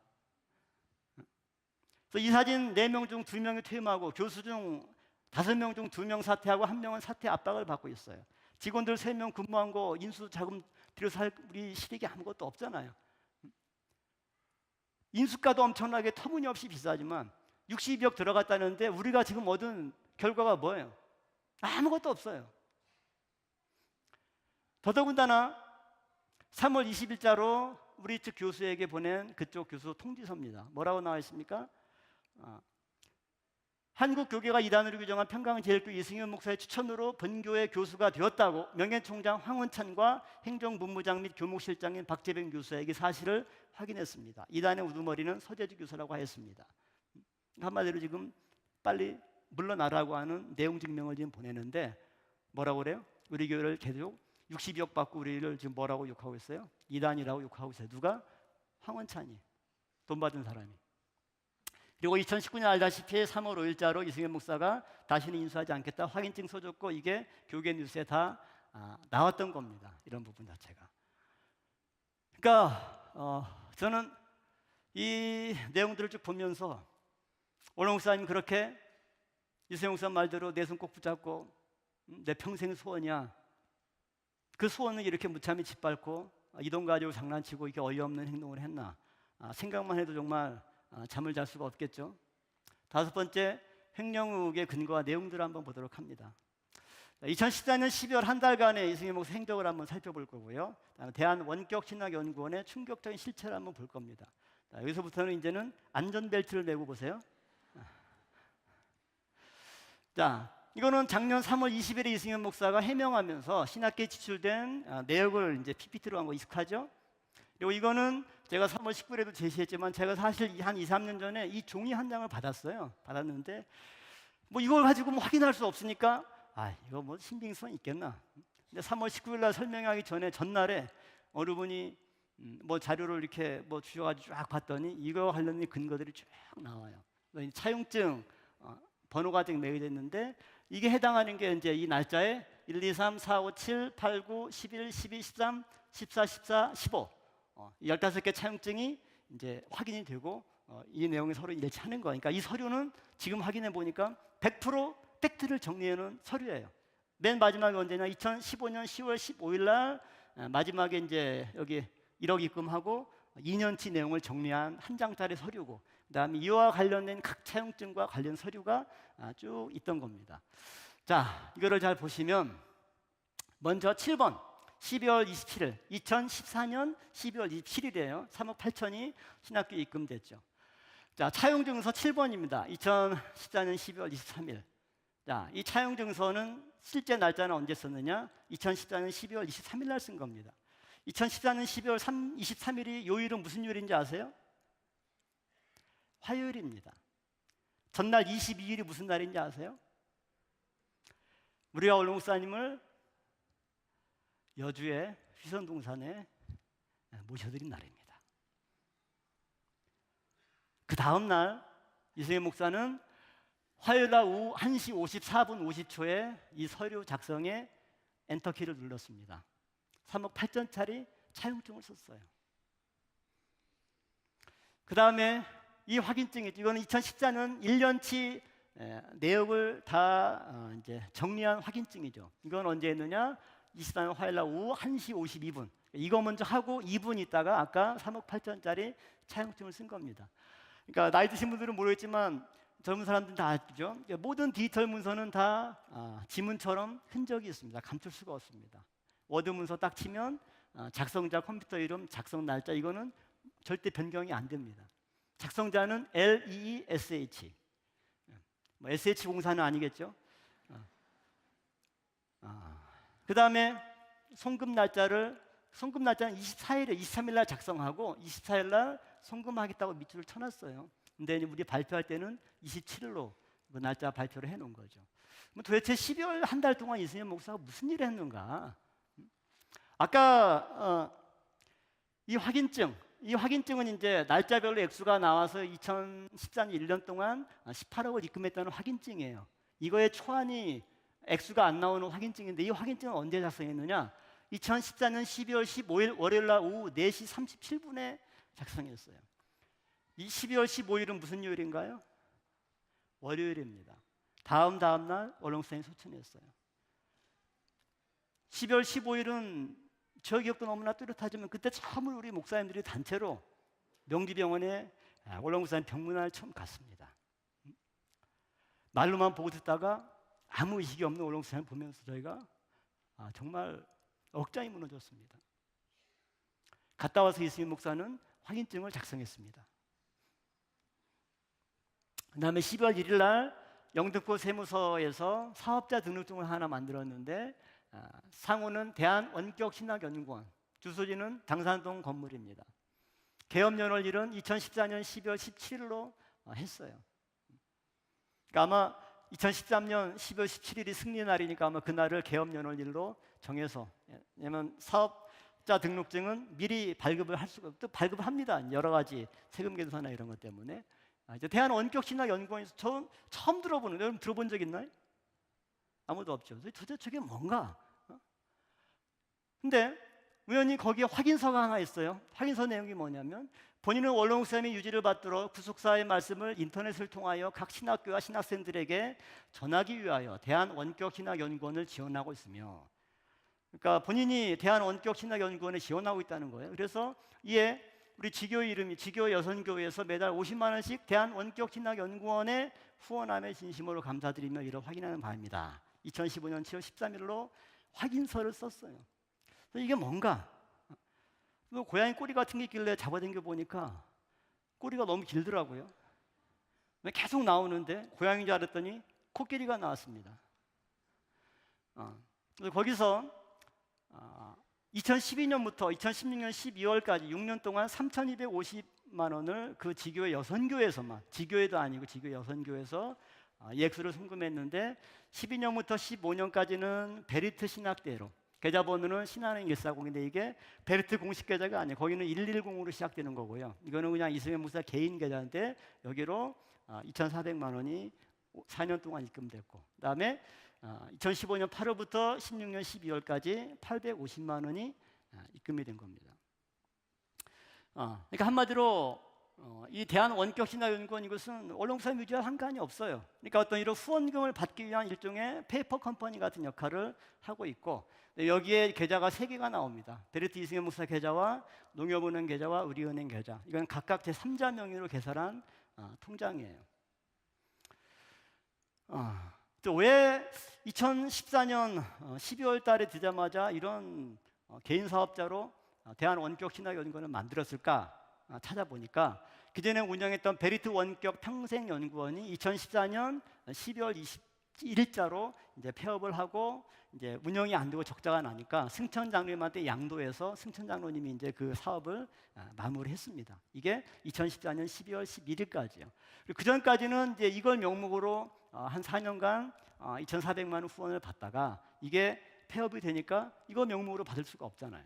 그래서 이 사진 4명 중 2명이 퇴임하고 교수 중 5명 중 2명 사퇴하고 1명은 사퇴 압박을 받고 있어요. 직원들 3명 근무한 거 인수 자금 들여서 할 우리 실익이 아무것도 없잖아요. 인수가도 엄청나게 터무니없이 비싸지만 60억 들어갔다는데 우리가 지금 얻은 결과가 뭐예요? 아무것도 없어요. 더더군다나 3월 20일자로 우리 측 교수에게 보낸 그쪽 교수 통지서입니다. 뭐라고 나와 있습니까? 한국교계가 이단으로 규정한 평강제일교 이승현 목사의 추천으로 본교의 교수가 되었다고 명예총장 황원찬과 행정본부장 및 교목실장인 박재병 교수에게 사실을 확인했습니다. 이단의 우두머리는 서재주 교수라고 하였습니다. 한마디로 지금 빨리 물러나라고 하는 내용 증명을 지금 보내는데 뭐라고 그래요? 우리 교회를 계속 60억 받고 우리를 지금 뭐라고 욕하고 있어요? 이단이라고 욕하고 있어요. 누가? 황원찬이. 돈 받은 사람이. 그리고 2019년 알다시피 3월 5일자로 이승현 목사가 다시는 인수하지 않겠다 확인증 써줬고 이게 교계 뉴스에 다 나왔던 겁니다. 이런 부분 자체가. 그러니까 저는 이 내용들을 쭉 보면서 오늘 목사님 그렇게 이승현 목사 말대로 내 손 꼭 붙잡고 내 평생 소원이야. 그 소원을 이렇게 무참히 짓밟고 이 돈 가지고 장난치고 이게 어이없는 행동을 했나. 생각만 해도 정말 잠을 잘 수가 없겠죠. 5번째, 횡령의혹의 근거와 내용들을 한번 보도록 합니다. 2014년 12월 한 달간의 이승현 목사 행적을 한번 살펴볼 거고요. 대한원격신학연구원의 충격적인 실체를 한번 볼 겁니다. 여기서부터는 이제는 안전벨트를 매고 보세요. 자, 이거는 작년 3월 20일에 이승현 목사가 해명하면서 신학계에 지출된 내역을 이제 PPT로 한 거 익숙하죠? 그리고 이거는 제가 3월 19일에도 제시했지만 제가 사실 한 2, 3년 전에 이 종이 한 장을 받았어요. 받았는데 뭐 이걸 가지고 뭐 확인할 수 없으니까 이거 뭐 신빙성 있겠나. 근데 3월 19일 날 설명하기 전에 전날에 어느 분이 뭐 자료를 이렇게 뭐 주셔가지고 쫙 봤더니 이거 관련된 근거들이 쭉 나와요. 차용증 번호가 지금 매겨져 있는데 이게 해당하는 게 이제 이 날짜에 1, 2, 3, 4, 5, 7, 8, 9, 11, 12, 13, 14, 14, 15 15개 차용증이 이제 확인이 되고 이 내용이 서로 일치하는 거예요. 그러니까 이 서류는 지금 확인해 보니까 100% 팩트를 정리해 놓은 서류예요. 맨 마지막에 언제냐? 2015년 10월 15일 날 마지막에 이제 여기 1억 입금하고 2년치 내용을 정리한 한 장짜리 서류고 그다음에 이와 관련된 각 차용증과 관련 서류가 쭉 있던 겁니다. 자, 이거를 잘 보시면 먼저 7번 12월 27일 2014년 12월 27일이에요. 3억 8천이 신학교에 입금됐죠. 자, 차용증서 7번입니다. 2014년 12월 23일. 자, 이 차용증서는 실제 날짜는 언제 썼느냐? 2014년 12월 23일 날 쓴 겁니다. 2014년 12월 23일이 요일은 무슨 요일인지 아세요? 화요일입니다. 전날 22일이 무슨 날인지 아세요? 우리가 오늘 목사님을 여주의 휘선동산에 모셔드린 날입니다. 그 다음 날 이승현 목사는 화요일 날 오후 1시 54분 50초에 이 서류 작성에 엔터키를 눌렀습니다. 3억 8천짜리 차용증을 썼어요. 그 다음에 이 확인증이죠. 이거는 2014년 1년치 내역을 다 이제 정리한 확인증이죠. 이건 언제 했느냐? 24년 화요일 날 오후 1시 52분. 이거 먼저 하고 2분 있다가 아까 3억 8천짜리 차용증을 쓴 겁니다. 그러니까 나이 드신 분들은 모르겠지만 젊은 사람들은 다 알죠. 모든 디지털 문서는 다 지문처럼 흔적이 있습니다. 감출 수가 없습니다. 워드 문서 딱 치면 작성자 컴퓨터 이름, 작성 날짜 이거는 절대 변경이 안 됩니다. 작성자는 LEESH. 뭐 SH 공사는 아니겠죠? 그 다음에 송금 날짜는 24일에 23일 날 작성하고 24일 날 송금하겠다고 밑줄을 쳐놨어요. 근데 우리 발표할 때는 27일로 그 날짜 발표를 해놓은 거죠. 도대체 12월 한 달 동안 이승현 목사가 무슨 일을 했는가? 아까 이 확인증은 이제 날짜별로 액수가 나와서 2014년 1년 동안 18억을 입금했다는 확인증이에요. 이거의 초안이 액수가 안 나오는 확인증인데 이 확인증은 언제 작성했느냐? 2014년 12월 15일 월요일 날 오후 4시 37분에 작성했어요. 이 12월 15일은 무슨 요일인가요? 월요일입니다. 다음 날 원롱사님 소천했어요. 12월 15일은 저 기억도 너무나 뚜렷하지만 그때 처음으로 우리 목사님들이 단체로 명지병원에 원롱사님 병문안을 처음 갔습니다. 말로만 보고 듣다가 아무 의식이 없는 원롱사님 보면서 저희가 정말 억장이 무너졌습니다. 갔다 와서 이승윤 목사는 확인증을 작성했습니다. 그 다음에 12월 1일 날 영등포 세무서에서 사업자 등록증을 하나 만들었는데 상호는 대한원격신학연구원, 주소지는 당산동 건물입니다. 개업연월일은 2014년 12월 17일로 했어요. 그러니까 아마 2013년 12월 17일이 승리날이니까 아마 그날을 개업연월일로 정해서, 왜냐면 사업자 등록증은 미리 발급을 할 수가 또 발급합니다. 여러 가지 세금 계산서나 이런 것 때문에. 이제 대한원격신학연구원에서 처음 들어보는, 여러분 들어본 적 있나요? 아무도 없죠. 도대체 저게 뭔가? 근데 우연히 거기에 확인서가 하나 있어요. 확인서 내용이 뭐냐면 본인은 원로 목사님의 유지를 받들어 구속사의 말씀을 인터넷을 통하여 각 신학교와 신학생들에게 전하기 위하여 대한원격신학연구원을 지원하고 있으며, 그러니까 본인이 대한원격신학연구원에 지원하고 있다는 거예요. 그래서 이에 우리 지교 이름이 지교 여선교회에서 매달 50만 원씩 대한원격신학연구원에 후원함의 진심으로 감사드리며 이를 확인하는 바입니다. 2015년 7월 13일로 확인서를 썼어요. 그래서 이게 뭔가? 고양이 꼬리 같은 게 있길래 잡아당겨 보니까 꼬리가 너무 길더라고요. 계속 나오는데 고양이인 줄 알았더니 코끼리가 나왔습니다. 그래서 거기서 2012년부터 2016년 12월까지 6년 동안 3,250만 원을 그 지교회 여선교에서만, 지교회도 아니고 지교회 여선교에서 액수를 송금했는데 12년부터 15년까지는 베리트 신학대로, 계좌번호는 신한은행 140인데 이게 베리트 공식 계좌가 아니에요. 거기는 110으로 시작되는 거고요. 이거는 그냥 이승현 목사 개인 계좌인데 여기로 2,400만 원이 4년 동안 입금됐고, 그다음에 2015년 8월부터 16년 12월까지 850만 원이 입금이 된 겁니다. 그러니까 한마디로 이 대한원격신학연구원, 이것은 원롱사 뮤지와 상관이 없어요. 그러니까 어떤 이런 후원금을 받기 위한 일종의 페이퍼 컴퍼니 같은 역할을 하고 있고, 여기에 계좌가 3개가 나옵니다. 베르트 이승현 목사 계좌와 농협은행 계좌와 우리은행 계좌. 이건 각각 제3자 명의로 개설한 통장이에요. 또 왜 2014년 12월 달에 되자마자 이런 개인 사업자로 대한원격신학연구원을 만들었을까 찾아보니까 그전에 운영했던 베리트 원격 평생연구원이 2014년 12월 21일자로 이제 폐업을 하고 이제 운영이 안 되고 적자가 나니까 승천 장로님한테 양도해서 승천 장로님이 이제 그 사업을 마무리했습니다. 이게 2014년 12월 11일까지요. 그 전까지는 이제 이걸 명목으로 한 4년간 2,400만 원 후원을 받다가 이게 폐업이 되니까 이거 명목으로 받을 수가 없잖아요.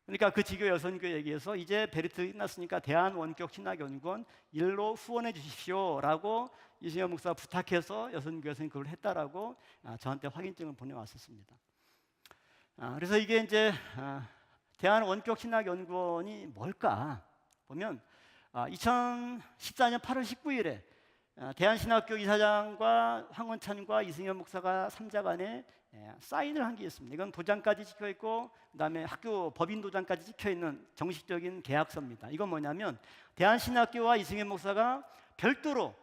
그러니까 그 지교 여선교회 얘기해서 이제 베리트 끝났으니까 대한원격신학연구원 일로 후원해 주십시오라고 이승현 목사가 부탁해서 여선교회에서 그걸 했다라고 저한테 확인증을 보내왔었습니다. 그래서 이게 이제 대한원격신학연구원이 뭘까 보면 2014년 8월 19일에 대한신학교 이사장과 황원찬과 이승현 목사가 3자 간에 사인을 한 게 있습니다. 이건 도장까지 찍혀 있고 그다음에 학교 법인 도장까지 찍혀 있는 정식적인 계약서입니다. 이건 뭐냐면 대한신학교와 이승현 목사가 별도로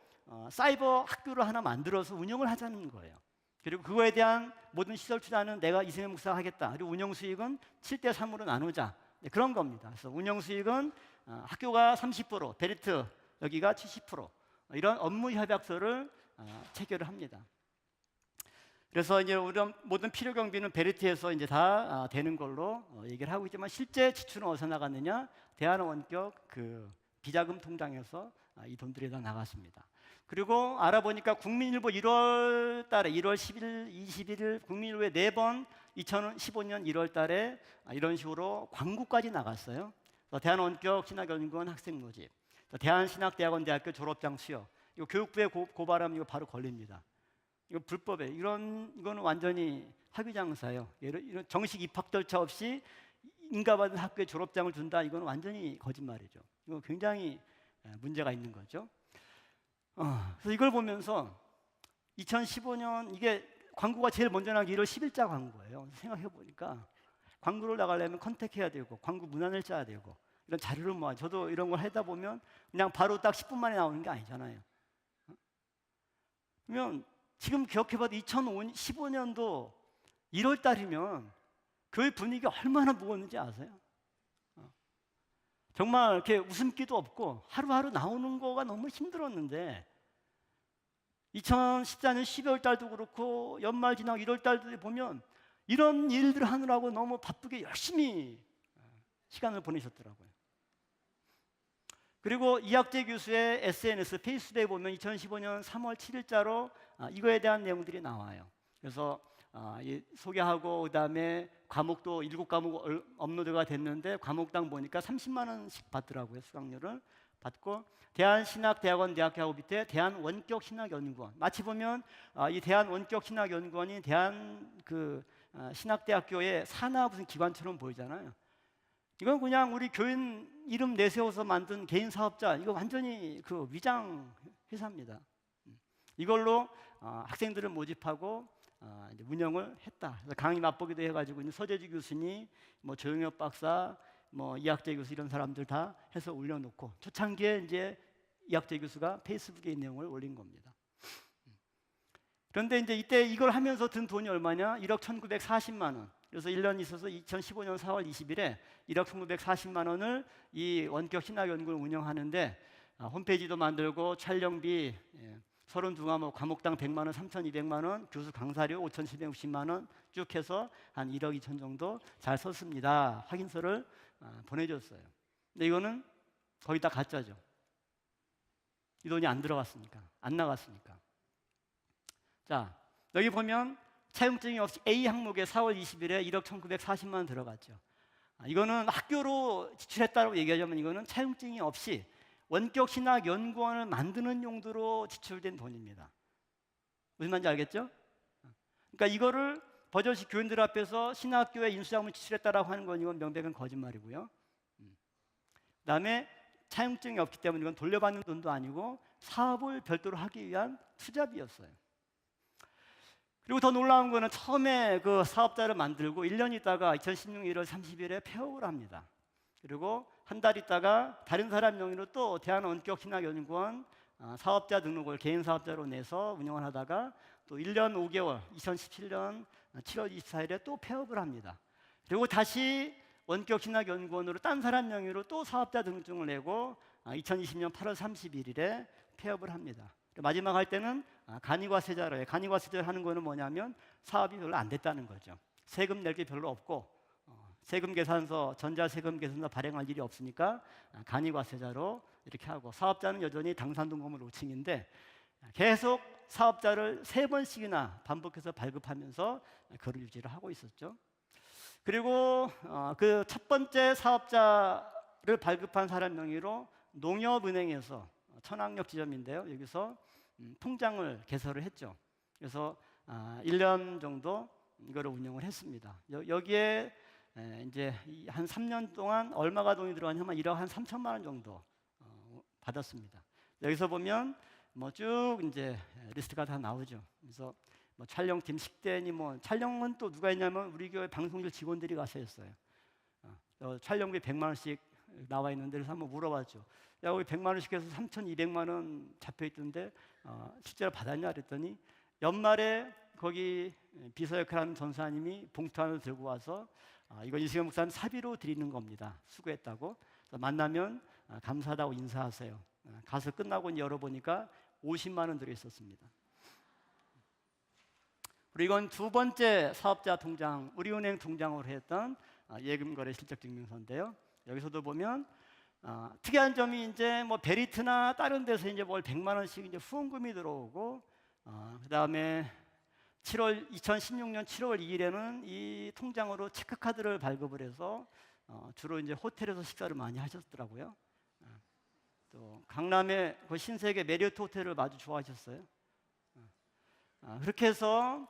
사이버 학교를 하나 만들어서 운영을 하자는 거예요. 그리고 그거에 대한 모든 시설 투자는 내가 이승현 목사가 하겠다. 그리고 운영 수익은 7대 3으로 나누자. 그런 겁니다. 그래서 운영 수익은 학교가 30%, 베리트 여기가 70%. 이런 업무 협약서를 체결을 합니다. 그래서 이제 우리 모든 필요 경비는 베리트에서 이제 다 되는 걸로 얘기를 하고 있지만 실제 지출은 어디서 나갔느냐? 대한원격 그 비자금 통장에서 이 돈들이 다 나갔습니다. 그리고 알아보니까 국민일보 1월 달에 1월 10일, 21일 국민일보에 4번 2015년 1월 달에 이런 식으로 광고까지 나갔어요. 대한원격신학연구원 학생 모집, 대한신학대학원 대학교 졸업장 수여. 이거 교육부에 고발하면 이거 바로 걸립니다. 이거 불법이에요. 이거는 완전히 학위장사예요. 이런 정식 입학 절차 없이 인가받은 학교에 졸업장을 준다. 이건 완전히 거짓말이죠. 이거 굉장히 문제가 있는 거죠. 그래서 이걸 보면서 2015년 이게 광고가 제일 먼저 나온 게 1월 10일자 광고예요. 생각해 보니까 광고를 나가려면 컨택해야 되고 광고 문안을 짜야 되고 이런 자료를 모아. 저도 이런 걸 하다 보면 그냥 바로 딱 10분 만에 나오는 게 아니잖아요. 그러면 지금 기억해봐도 2015년도 1월 달이면 교회 분위기가 얼마나 무거웠는지 아세요? 정말 이렇게 웃음기도 없고 하루하루 나오는 거가 너무 힘들었는데 2014년 12월 달도 그렇고 연말 지나고 1월 달도 보면 이런 일들을 하느라고 너무 바쁘게 열심히 시간을 보내셨더라고요. 그리고 이학재 교수의 SNS, 페이스북에 보면 2015년 3월 7일자로 이거에 대한 내용들이 나와요. 그래서 소개하고 그다음에 과목도 7과목 업로드가 됐는데 과목당 보니까 30만 원씩 받더라고요. 수강료를 받고 대한신학대학원 대학교 밑에 대한원격신학연구원. 마치 보면 이 대한원격신학연구원이 신학대학교의 산하 무슨 기관처럼 보이잖아요. 이건 그냥 우리 교인 이름 내세워서 만든 개인 사업자. 이거 완전히 위장 회사입니다. 이걸로 학생들을 모집하고 이제 운영을 했다. 그래서 강의 맛보기도 해가지고 있는 서재주 교수님, 조영엽 박사, 이학재 교수 이런 사람들 다 해서 올려놓고 초창기에 이제 이학재 교수가 페이스북에 이 내용을 올린 겁니다. 그런데 이제 이때 이걸 하면서 든 돈이 얼마냐? 1억 1,940만 원. 그래서 1년 있어서 2015년 4월 20일에 1억 1,940만 원을 이 원격 신학연구를 운영하는데 홈페이지도 만들고 촬영비 32과목 과목당 100만 원, 3,200만 원, 교수 강사료 5,760만 원 쭉 해서 한 1억 2천 정도 잘 썼습니다. 확인서를 보내줬어요. 근데 이거는 거의 다 가짜죠. 이 돈이 안 들어갔으니까, 안 나갔으니까. 자, 여기 보면 차용증이 없이 A 항목에 4월 20일에 1억 1,940만 원 들어갔죠. 이거는 학교로 지출했다고 얘기하자면 이거는 차용증이 없이 원격신학연구원을 만드는 용도로 지출된 돈입니다. 무슨 말인지 알겠죠? 그러니까 이거를 버젓이 교인들 앞에서 신학교에 인수자금을 지출했다라고 하는 건 이건 명백한 거짓말이고요. 그다음에 차용증이 없기 때문에 이건 돌려받는 돈도 아니고 사업을 별도로 하기 위한 투자비였어요. 그리고 더 놀라운 거는 처음에 그 사업자를 만들고 1년 있다가 2016년 1월 30일에 폐업을 합니다. 그리고 한 달 있다가 다른 사람 명의로 또 대한원격신학연구원 사업자 등록을 개인 사업자로 내서 운영을 하다가 또 1년 5개월 2017년 7월 24일에 또 폐업을 합니다. 그리고 다시 원격신학연구원으로 딴 사람 명의로 또 사업자 등록증을 내고 2020년 8월 31일에 폐업을 합니다. 마지막 할 때는 간이과세자로 해요. 간이과세자를 하는 거는 뭐냐면 사업이 별로 안 됐다는 거죠. 세금 낼 게 별로 없고 세금 계산서, 전자세금 계산서 발행할 일이 없으니까 간이과세자로 이렇게 하고 사업자는 여전히 당산동금을 5층인데 계속 사업자를 3번씩이나 반복해서 발급하면서 그를 유지를 하고 있었죠. 그리고 그 첫 번째 사업자를 발급한 사람 명의로 농협은행에서 천왕역 지점인데요. 여기서 통장을 개설을 했죠. 그래서 1년 정도 이거를 운영을 했습니다. 여기에 이제 한 3년 동안 얼마가 돈이 들어가냐면 1억 한 3천만 원 정도 받았습니다. 여기서 보면 쭉 이제 리스트가 다 나오죠. 그래서 촬영팀 식대니 촬영은 또 누가 했냐면 우리 교회 방송실 직원들이 가서 했어요. 촬영비 100만 원씩 나와 있는데 그래서 한번 물어봤죠. 야, 우리 100만 원씩 해서 3,200만 원 잡혀 있던데 실제로 받았냐 그랬더니 연말에 거기 비서 역할하는 전사님이 봉투 하나 들고 와서 이건 이승현 목사님 사비로 드리는 겁니다. 수고했다고. 만나면 감사하다고 인사하세요. 가서 끝나고 열어보니까 50만 원 들어있었습니다. 그리고 이건 두 번째 사업자 통장, 우리은행 통장으로 했던 예금거래 실적증명서인데요. 여기서도 보면 특이한 점이 이제 베리트나 다른 데서 이제 100만 원씩 이제 후원금이 들어오고 그다음에 2016년 7월 2일에는 이 통장으로 체크카드를 발급을 해서 주로 이제 호텔에서 식사를 많이 하셨더라고요. 또 강남의 그 신세계 메리어트 호텔을 아주 좋아하셨어요. 그렇게 해서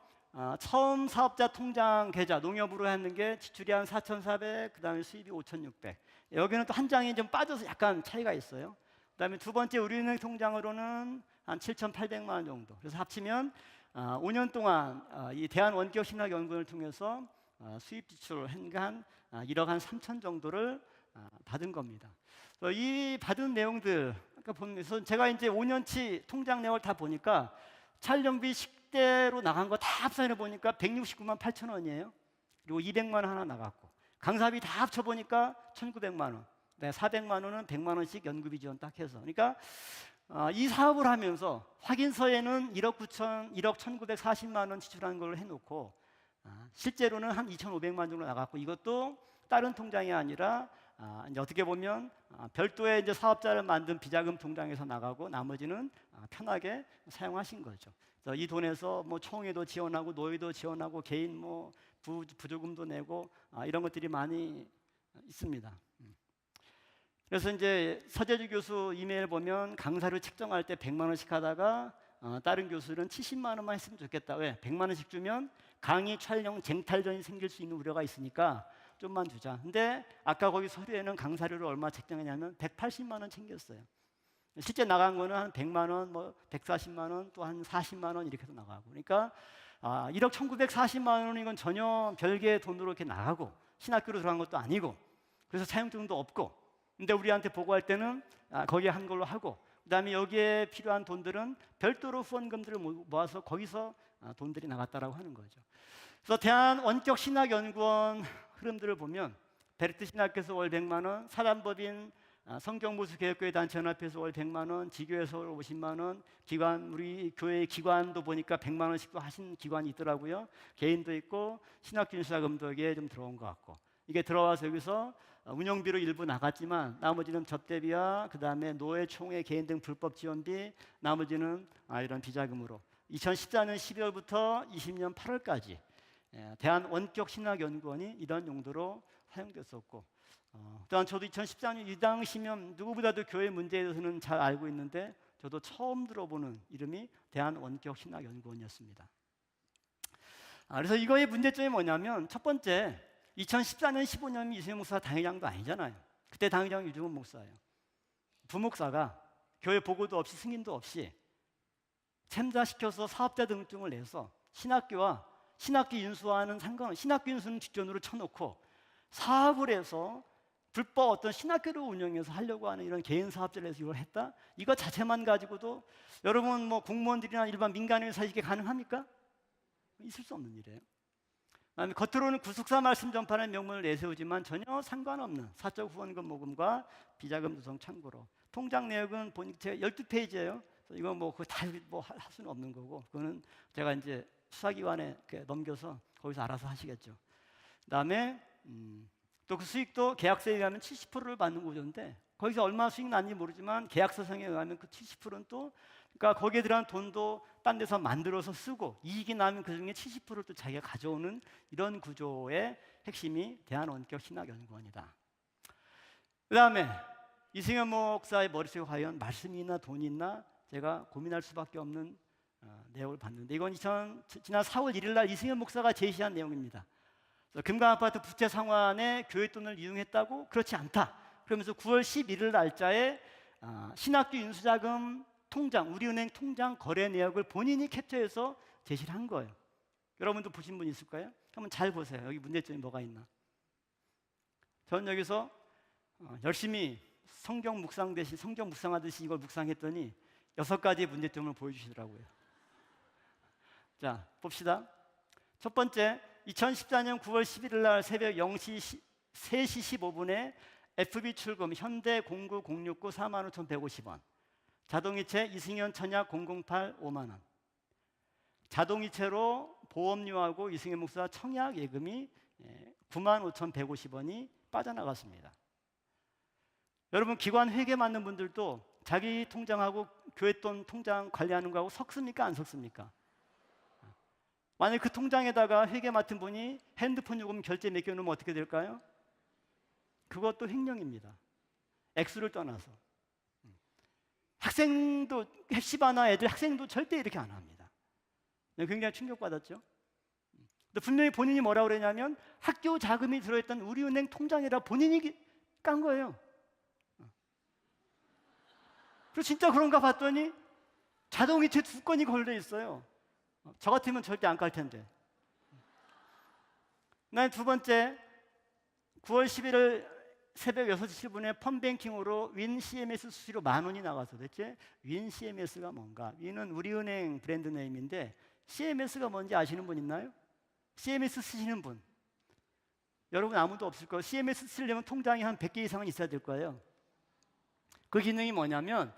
처음 사업자 통장 계좌 농협으로 했는 게 지출이 한 4,400, 그다음에 수입이 5,600. 여기는 또 한 장이 좀 빠져서 약간 차이가 있어요. 그다음에 두 번째 우리은행 통장으로는 한 7,800만 원 정도. 그래서 합치면 5년 동안 이 대한원격신학연구원을 통해서 수입 지출을 한 1억 한 3천 정도를 받은 겁니다. 이 받은 내용들 그러니까 보면서 제가 이제 5년치 통장 내역을 다 보니까 촬영비 식대로 나간 거 다 합산해 보니까 169만 8천 원이에요. 그리고 200만 원 하나 나갔고 강사비 다 합쳐 보니까 1,900만 원. 네, 400만 원은 100만 원씩 연구비 지원 딱 해서. 그러니까 이 사업을 하면서 확인서에는 1억 1,940만 원 지출한 걸 해놓고 실제로는 한 2,500만 정도 나갔고 이것도 다른 통장이 아니라 이제 어떻게 보면 별도의 이제 사업자를 만든 비자금 통장에서 나가고 나머지는 편하게 사용하신 거죠. 그래서 이 돈에서 뭐 총회도 지원하고 노예도 지원하고 개인 뭐 부조금도 내고 이런 것들이 많이 있습니다. 그래서 이제 서재주 교수 이메일 보면 강사를 책정할 때 100만 원씩 하다가 다른 교수는 70만 원만 했으면 좋겠다. 왜? 100만 원씩 주면 강의 촬영 쟁탈전이 생길 수 있는 우려가 있으니까 좀만 주자. 근데 아까 거기 서류에는 강사료를 얼마 책정했냐면 180만 원 챙겼어요. 실제 나간 거는 한 100만 원, 뭐 140만 원, 또 한 40만 원 이렇게 해서 나가고. 그러니까 1억 1,940만 원은 이건 전혀 별개의 돈으로 이렇게 나가고 신학교로 들어간 것도 아니고 그래서 사용증도 없고 근데 우리한테 보고할 때는 거기에 한 걸로 하고 그다음에 여기에 필요한 돈들은 별도로 후원금들을 모아서 거기서 돈들이 나갔다라고 하는 거죠. 그래서 대한원격신학연구원 흐름들을 보면 베르트 신학교에서 월 100만 원, 사단법인 성경보수교육교회 단체연합회에서 월 100만 원, 지교에서 월 50만 원, 기관 우리 교회 기관도 보니까 100만 원씩도 하신 기관이 있더라고요. 개인도 있고 신학균수자금도 여기에 좀 들어온 것 같고 이게 들어와서 여기서 운영비로 일부 나갔지만 나머지는 접대비와 그 다음에 노예, 총회, 개인 등 불법 지원비 나머지는 이런 비자금으로 2014년 12월부터 20년 8월까지 대한원격신학연구원이 이런 용도로 사용됐었고 또한 저도 2014년 이 당시면 누구보다도 교회 문제에 대해서는 잘 알고 있는데 저도 처음 들어보는 이름이 대한원격신학연구원이었습니다. 그래서 이거의 문제점이 뭐냐면 첫 번째 2014년 15년이 이승현 목사 당회장도 아니잖아요. 그때 당회장이 유중훈 목사예요. 부목사가 교회 보고도 없이 승인도 없이 챔자시켜서 사업자 등록증을 내서 신학교와 신학교 인수와는 상관없이 신학교 인수는 뒷전으로 쳐놓고 사업을 해서 불법 어떤 신학교를 운영해서 하려고 하는 이런 개인 사업자를 해서 이걸 했다? 이거 자체만 가지고도 여러분 뭐 공무원들이나 일반 민간회사 이게 가능합니까? 있을 수 없는 일이에요. 겉으로는 구속사 말씀 전파는 명분을 내세우지만 전혀 상관없는 사적 후원금 모금과 비자금 조성 창구로 통장 내역은 보니까 제가 12페이지예요. 이거 뭐 그거 다 뭐 할 수는 없는 거고 그거는 제가 이제 수사기관에 넘겨서 거기서 알아서 하시겠죠. 그다음에 또 그 수익도 계약서에 의하면 70%를 받는 구조인데 거기서 얼마 수익 났는지 모르지만 계약서상에 의하면 그 70%는 또 그러니까 거기에 들어간 돈도 딴 데서 만들어서 쓰고 이익이 나면 그 중에 70%를 또 자기가 가져오는 이런 구조의 핵심이 대한원격신학연구원이다. 그 다음에 이승현 목사의 머릿속에 과연 말씀이나 돈이 있나 제가 고민할 수밖에 없는 내용을 봤는데 이건 지난 4월 1일 날 이승현 목사가 제시한 내용입니다. 금강아파트 부채 상환에 교회 돈을 이용했다고? 그렇지 않다. 그러면서 9월 11일 날짜에 신학교 인수자금 통장, 우리은행 통장 거래 내역을 본인이 캡처해서 제시를 한 거예요. 여러분도 보신 분 있을까요? 한번 잘 보세요. 여기 문제점이 뭐가 있나? 저는 여기서 열심히 성경 묵상하듯이 이걸 묵상했더니 6가지의 문제점을 보여주시더라고요. 자, 봅시다. 첫 번째, 2014년 9월 11일 날 새벽 3시 15분에 FB 출금 현대 09069 45,150원 자동이체 이승현 천약 008 5만원 자동이체로 보험료하고 이승현 목사 청약 예금이 95,150원이 빠져나갔습니다. 여러분 기관 회계 맞는 분들도 자기 통장하고 교회 돈 통장 관리하는 거하고 섞습니까? 안 섞습니까? 만약 그 통장에다가 회계 맡은 분이 핸드폰 요금 결제 맡겨놓으면 어떻게 될까요? 그것도 횡령입니다. 액수를 떠나서. 학생도 heb시바나 애들 학생도 절대 이렇게 안 합니다. 굉장히 충격받았죠. 근데 분명히 본인이 뭐라고 그러냐면 학교 자금이 들어있던 우리은행 통장이라 본인이 깐 거예요. 그리고 진짜 그런가 봤더니 자동이체 2건이 걸려 있어요. 저 같으면 절대 안 깔 텐데. 난 두 번째, 9월 11일 새벽 6시 7분에 펀뱅킹으로 윈 CMS 수수료 10,000원이 나가서 도대체 윈 CMS가 뭔가? 윈은 우리은행 브랜드 네임인데 CMS가 뭔지 아시는 분 있나요? CMS 쓰시는 분. 여러분 아무도 없을 거예요. CMS 쓰려면 통장이 한 100개 이상은 있어야 될 거예요. 그 기능이 뭐냐면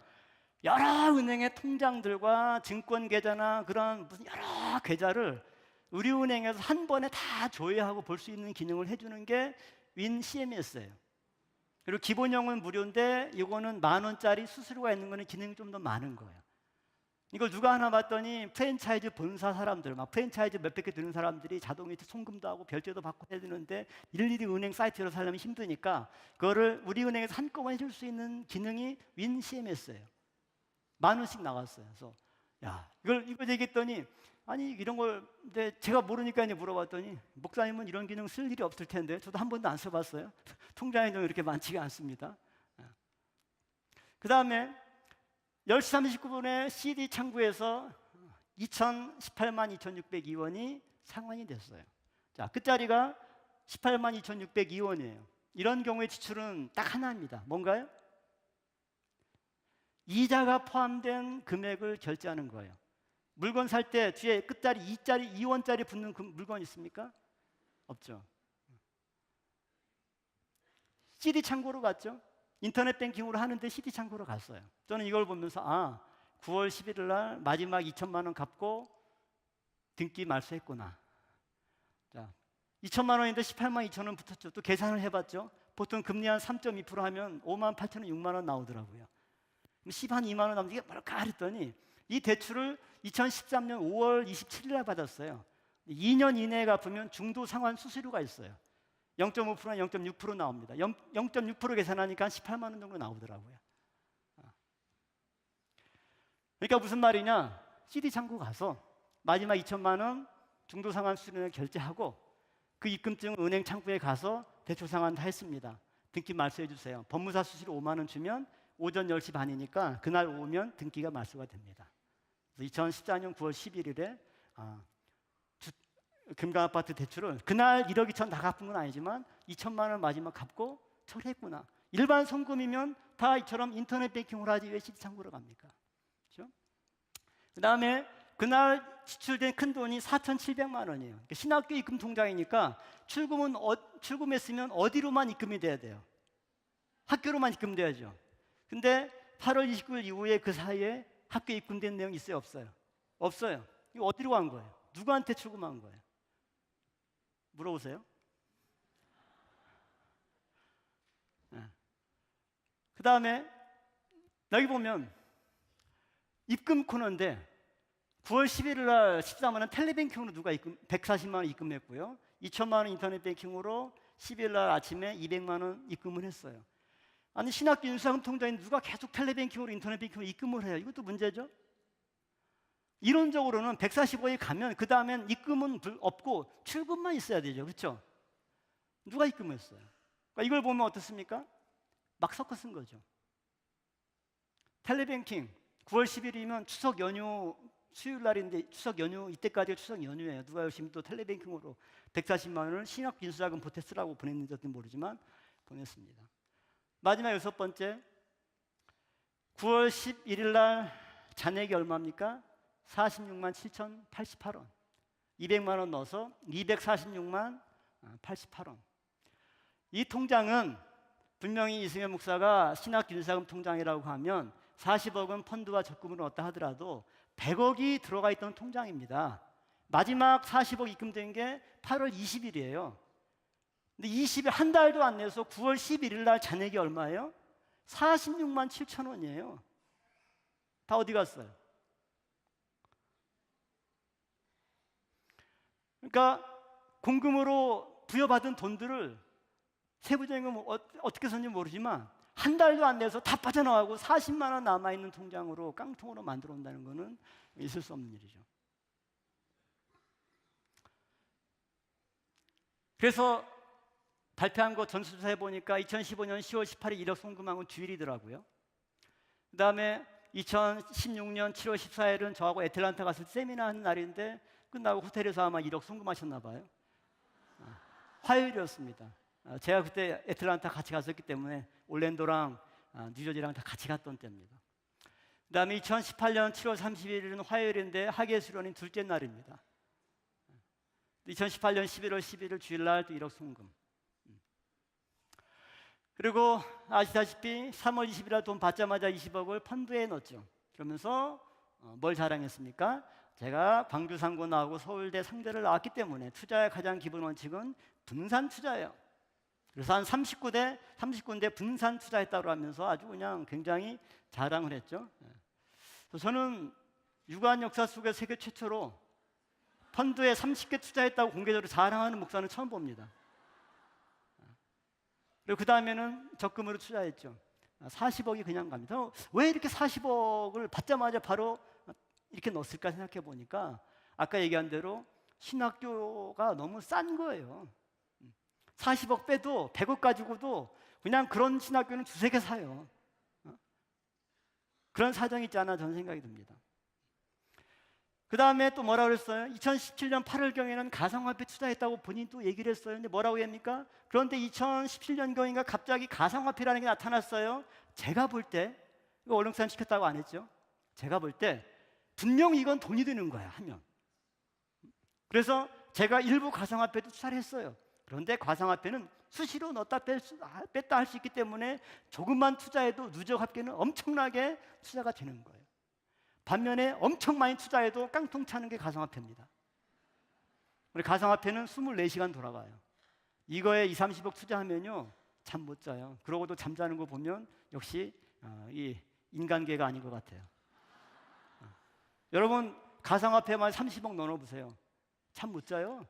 여러 은행의 통장들과 증권 계좌나 그런 무슨 여러 계좌를 우리은행에서 한 번에 다 조회하고 볼 수 있는 기능을 해주는 게 윈 CMS예요. 그리고 기본형은 무료인데 이거는 10,000원짜리 수수료가 있는 거는 기능이 좀 더 많은 거예요. 이걸 누가 하나 봤더니 프랜차이즈 본사 사람들, 막 프랜차이즈 몇백 개 드는 사람들이 자동이체 송금도 하고 별도도 받고 해야 되는데 일일이 은행 사이트로 살려면 힘드니까 그거를 우리은행에서 한꺼번에 해줄 수 있는 기능이 윈 CMS예요. 10,000원씩 나갔어요. 그래서 야, 이걸 얘기했더니 아니 이런 걸 근데 제가 모르니까 이제 물어봤더니 목사님은 이런 기능 쓸 일이 없을 텐데 저도 한 번도 안 써봤어요. 통장에 좀 이렇게 많지가 않습니다. 그 다음에 10시 39분에 CD 창구에서 2,018만 2,602원이 상환이 됐어요. 자, 끝자리가 18만 2,602원이에요. 이런 경우의 지출은 딱 하나입니다. 뭔가요? 이자가 포함된 금액을 결제하는 거예요. 물건 살 때 뒤에 끝자리 2원짜리 붙는 그 물건 있습니까? 없죠. CD 창고로 갔죠. 인터넷 뱅킹으로 하는데 CD 창고로 갔어요. 저는 이걸 보면서 9월 11일 날 마지막 2천만 원 갚고 등기 말소했구나. 자, 2천만 원인데 18만 2천 원 붙었죠. 또 계산을 해봤죠. 보통 금리 한 3.2% 하면 5만 8천 원, 6만 원 나오더라고요. 10한 2만 원 나오면 이게 뭘까 했더니 이 대출을 2013년 5월 27일 날 받았어요. 2년 이내에 갚으면 중도 상환 수수료가 있어요. 0.5%나 0.6% 나옵니다. 0.6% 계산하니까 한 18만 원 정도 나오더라고요. 그러니까 무슨 말이냐? CD 창구 가서 마지막 2천만 원 중도 상환 수수료를 결제하고 그 입금증 은행 창구에 가서 대출 상환 다 했습니다. 등기 말소해 주세요. 법무사 수수료 5만 원 주면 오전 10시 반이니까 그날 오면 등기가 말소가 됩니다. 2014년 9월 11일에 금강아파트 대출을 그날 1억 2천 다 갚은 건 아니지만 2천만 원 마지막 갚고 처리했구나. 일반 송금이면 다 이처럼 인터넷 뱅킹으로 하지 왜 CD 창구로 갑니까? 그렇죠? 그 다음에 그날 지출된 큰 돈이 4,700만 원이에요. 그러니까 신학교 입금 통장이니까 출금했으면 어디로만 입금이 돼야 돼요? 학교로만 입금돼야죠. 근데 8월 29일 이후에 그 사이에 학교 입금된 내용 있어요? 없어요? 없어요. 이거 어디로 간 거예요? 누구한테 출금한 거예요? 물어보세요. 그 다음에 여기 보면 입금 코너인데 9월 11일 날 13만 원 텔레뱅킹으로 누가 140만 원 입금했고요. 2천만 원 인터넷 뱅킹으로 12일 날 아침에 200만 원 입금을 했어요. 아니 신학교 인수자금 통장에 누가 계속 텔레뱅킹으로 인터넷 뱅킹으로 입금을 해요. 이것도 문제죠. 이론적으로는 145일 가면 그 다음엔 입금은 없고 출금만 있어야 되죠. 그렇죠? 누가 입금했어요? 그러니까 이걸 보면 어떻습니까? 막 섞어 쓴 거죠. 텔레뱅킹 9월 10일이면 추석 연휴 수요일 날인데 추석 연휴 이때까지가 추석 연휴예요. 누가 열심히 또 텔레뱅킹으로 140만 원을 신학교 인수자금 보태 쓰라고 보냈는지도 모르지만 보냈습니다. 마지막 6번째 9월 11일 날 잔액이 얼마입니까? 46만 7,088원 200만 원 넣어서 246만 88원. 이 통장은 분명히 이승현 목사가 신학교 인수자금 통장이라고 하면 40억은 펀드와 적금으로 얻다 하더라도 100억이 들어가 있던 통장입니다. 마지막 40억 입금된 게 8월 20일이에요. 근데 20일 한 달도 안 내서 9월 11일 날 잔액이 얼마예요? 46만 7천 원이에요. 다 어디 갔어요? 그러니까 공금으로 부여받은 돈들을 세부적인 건 어떻게 썼는지 모르지만 한 달도 안 돼서 다 빠져나가고 40만 원 남아있는 통장으로 깡통으로 만들어 온다는 거는 있을 수 없는 일이죠. 그래서 발표한 거 전수조사해 보니까 2015년 10월 18일 1억 송금한 건 주일이더라고요. 그 다음에 2016년 7월 14일은 저하고 애틀란타 갔을 때 세미나 하는 날인데 끝나고 호텔에서 아마 1억 송금하셨나 봐요. 화요일이었습니다. 제가 그때 애틀란타 같이 갔었기 때문에 올랜도랑 뉴저지랑 다 같이 갔던 때입니다. 그 다음에 2018년 7월 31일은 화요일인데 하계수련인 둘째 날입니다. 2018년 11월 11일 주일날 또 1억 송금. 그리고 아시다시피 3월 20일 날 돈 받자마자 20억을 펀드에 넣었죠. 그러면서 뭘 자랑했습니까? 제가 광주 상고 나오고 서울대 상대를 나왔기 때문에 투자의 가장 기본 원칙은 분산 투자예요. 그래서 한 30군데 분산 투자했다고 하면서 아주 그냥 굉장히 자랑을 했죠. 그래서 저는 유관 역사 속에 세계 최초로 펀드에 30개 투자했다고 공개적으로 자랑하는 목사는 처음 봅니다. 그리고 그 다음에는 적금으로 투자했죠. 40억이 그냥 갑니다. 왜 이렇게 40억을 받자마자 바로 이렇게 넣었을까 생각해 보니까 아까 얘기한 대로 신학교가 너무 싼 거예요. 40억 빼도 100억 가지고도 그냥 그런 신학교는 두세 개 사요. 그런 사정이 있지 않아 저는 생각이 듭니다. 그 다음에 또 뭐라고 그랬어요? 2017년 8월경에는 가상화폐 투자했다고 본인 또 얘기를 했어요. 근데 뭐라고 합니까? 그런데 2017년경인가 갑자기 가상화폐라는 게 나타났어요. 제가 볼 때, 이거 얼렁쌈 시켰다고 안 했죠? 제가 볼 때 분명히 이건 돈이 드는 거야, 하면. 그래서 제가 일부 가상화폐도 투자를 했어요. 그런데 가상화폐는 수시로 넣었다 뺐다 할 수 있기 때문에 조금만 투자해도 누적 합계는 엄청나게 투자가 되는 거예요. 반면에 엄청 많이 투자해도 깡통 차는 게 가상화폐입니다. 우리 가상화폐는 24시간 돌아가요. 이거에 2, 30억 투자하면요 잠 못 자요. 그러고도 잠자는 거 보면 역시 이 인간계가 아닌 것 같아요. 여러분 가상화폐만 30억 넣어보세요. 잠 못 자요.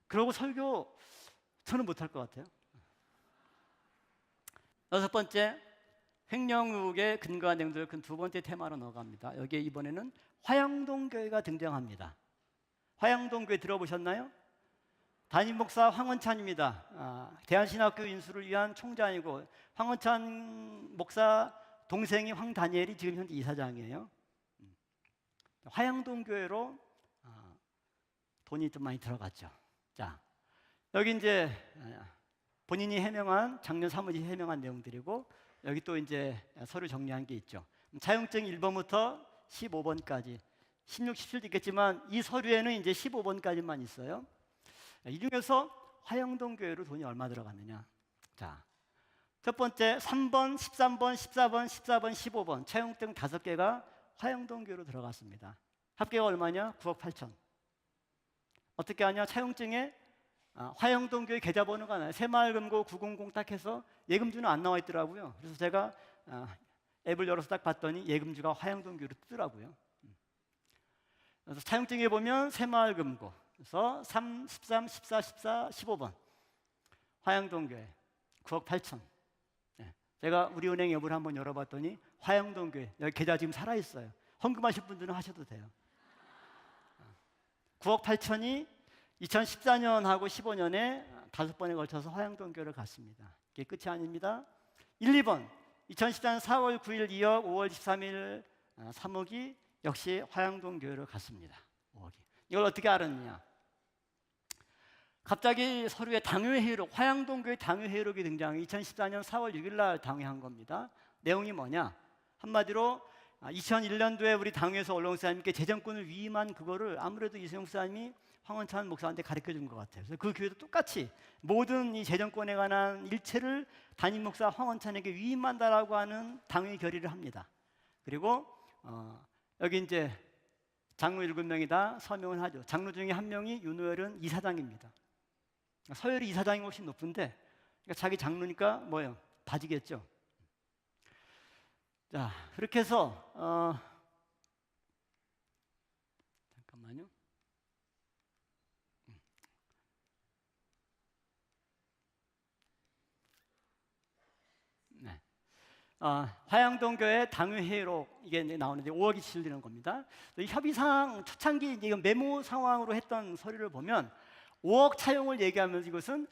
그러고 설교 저는 못할 것 같아요. 여섯 번째, 횡령의혹의 근거와 내용들을 그 두 번째 테마로 넣어갑니다. 여기에 이번에는 화영동 교회가 등장합니다. 화영동 교회 들어보셨나요? 담임 목사 황원찬입니다. 대한신학교 인수를 위한 총장이고 황원찬 목사 동생이 황다니엘이 지금 현재 이사장이에요. 화영동 교회로 돈이 좀 많이 들어갔죠. 자, 여기 이제 본인이 해명한 작년 사무실 해명한 내용들이고 여기 또 이제 서류 정리한 게 있죠. 차용증 1번부터 15번까지 16, 17도 있겠지만 이 서류에는 이제 15번까지만 있어요. 이 중에서 화영동 교회로 돈이 얼마 들어갔느냐. 자, 첫 번째 3번, 13번, 14번, 14번, 15번 차용증 5개가 화영동 교회로 들어갔습니다. 합계가 얼마냐? 9억 8천. 어떻게 하냐? 차용증에 화영동 교회 계좌번호가 나요. 새마을금고 900 딱 해서 예금주는 안 나와 있더라고요. 그래서 제가 앱을 열어서 딱 봤더니 예금주가 화영동 교회로 뜨더라고요. 그래서 차용증에 보면 새마을금고 그래서 3, 13, 14, 14, 15번 화영동 교회 9억 8천. 제가 우리은행 앱을 한번 열어봤더니 화영동 교회 여기 계좌 지금 살아있어요. 헌금하실 분들은 하셔도 돼요. 9억 8천이 2014년하고 15년에 5번에 걸쳐서 화영동 교회를 갔습니다. 이게 끝이 아닙니다. 1, 2번 2014년 4월 9일 2억, 5월 13일 3억이 역시 화영동 교회로 갔습니다. 5억이. 이걸 어떻게 알았느냐? 갑자기 서류에 당회회의록, 화영동 교회 당회회의록이 등장해 2014년 4월 6일 날 당회한 겁니다. 내용이 뭐냐? 한마디로 2001년도에 우리 당회에서 얼렁 목사님께 재정권을 위임한 그거를 아무래도 이세용 목사님이 황원찬 목사한테 가르쳐 준 것 같아요. 그래서 그 교회도 똑같이 모든 이 재정권에 관한 일체를 담임 목사 황원찬에게 위임한다라고 하는 당회 결의를 합니다. 그리고 여기 이제 장로 7명이 다 서명을 하죠. 장로 중에 한 명이 윤호열은 이사장입니다. 서열이 이사장이 훨씬 높은데 그러니까 자기 장로니까 뭐예요? 봐지겠죠. 자, 그렇게 해서 잠깐만요. 화양동 교회 당회회의록 이게 이제 나오는데 5억이 지출되는 겁니다. 이 협의상 초창기 이제 이건 메모 상황으로 했던 서류를 보면 5억 차용을 얘기하면서 이것은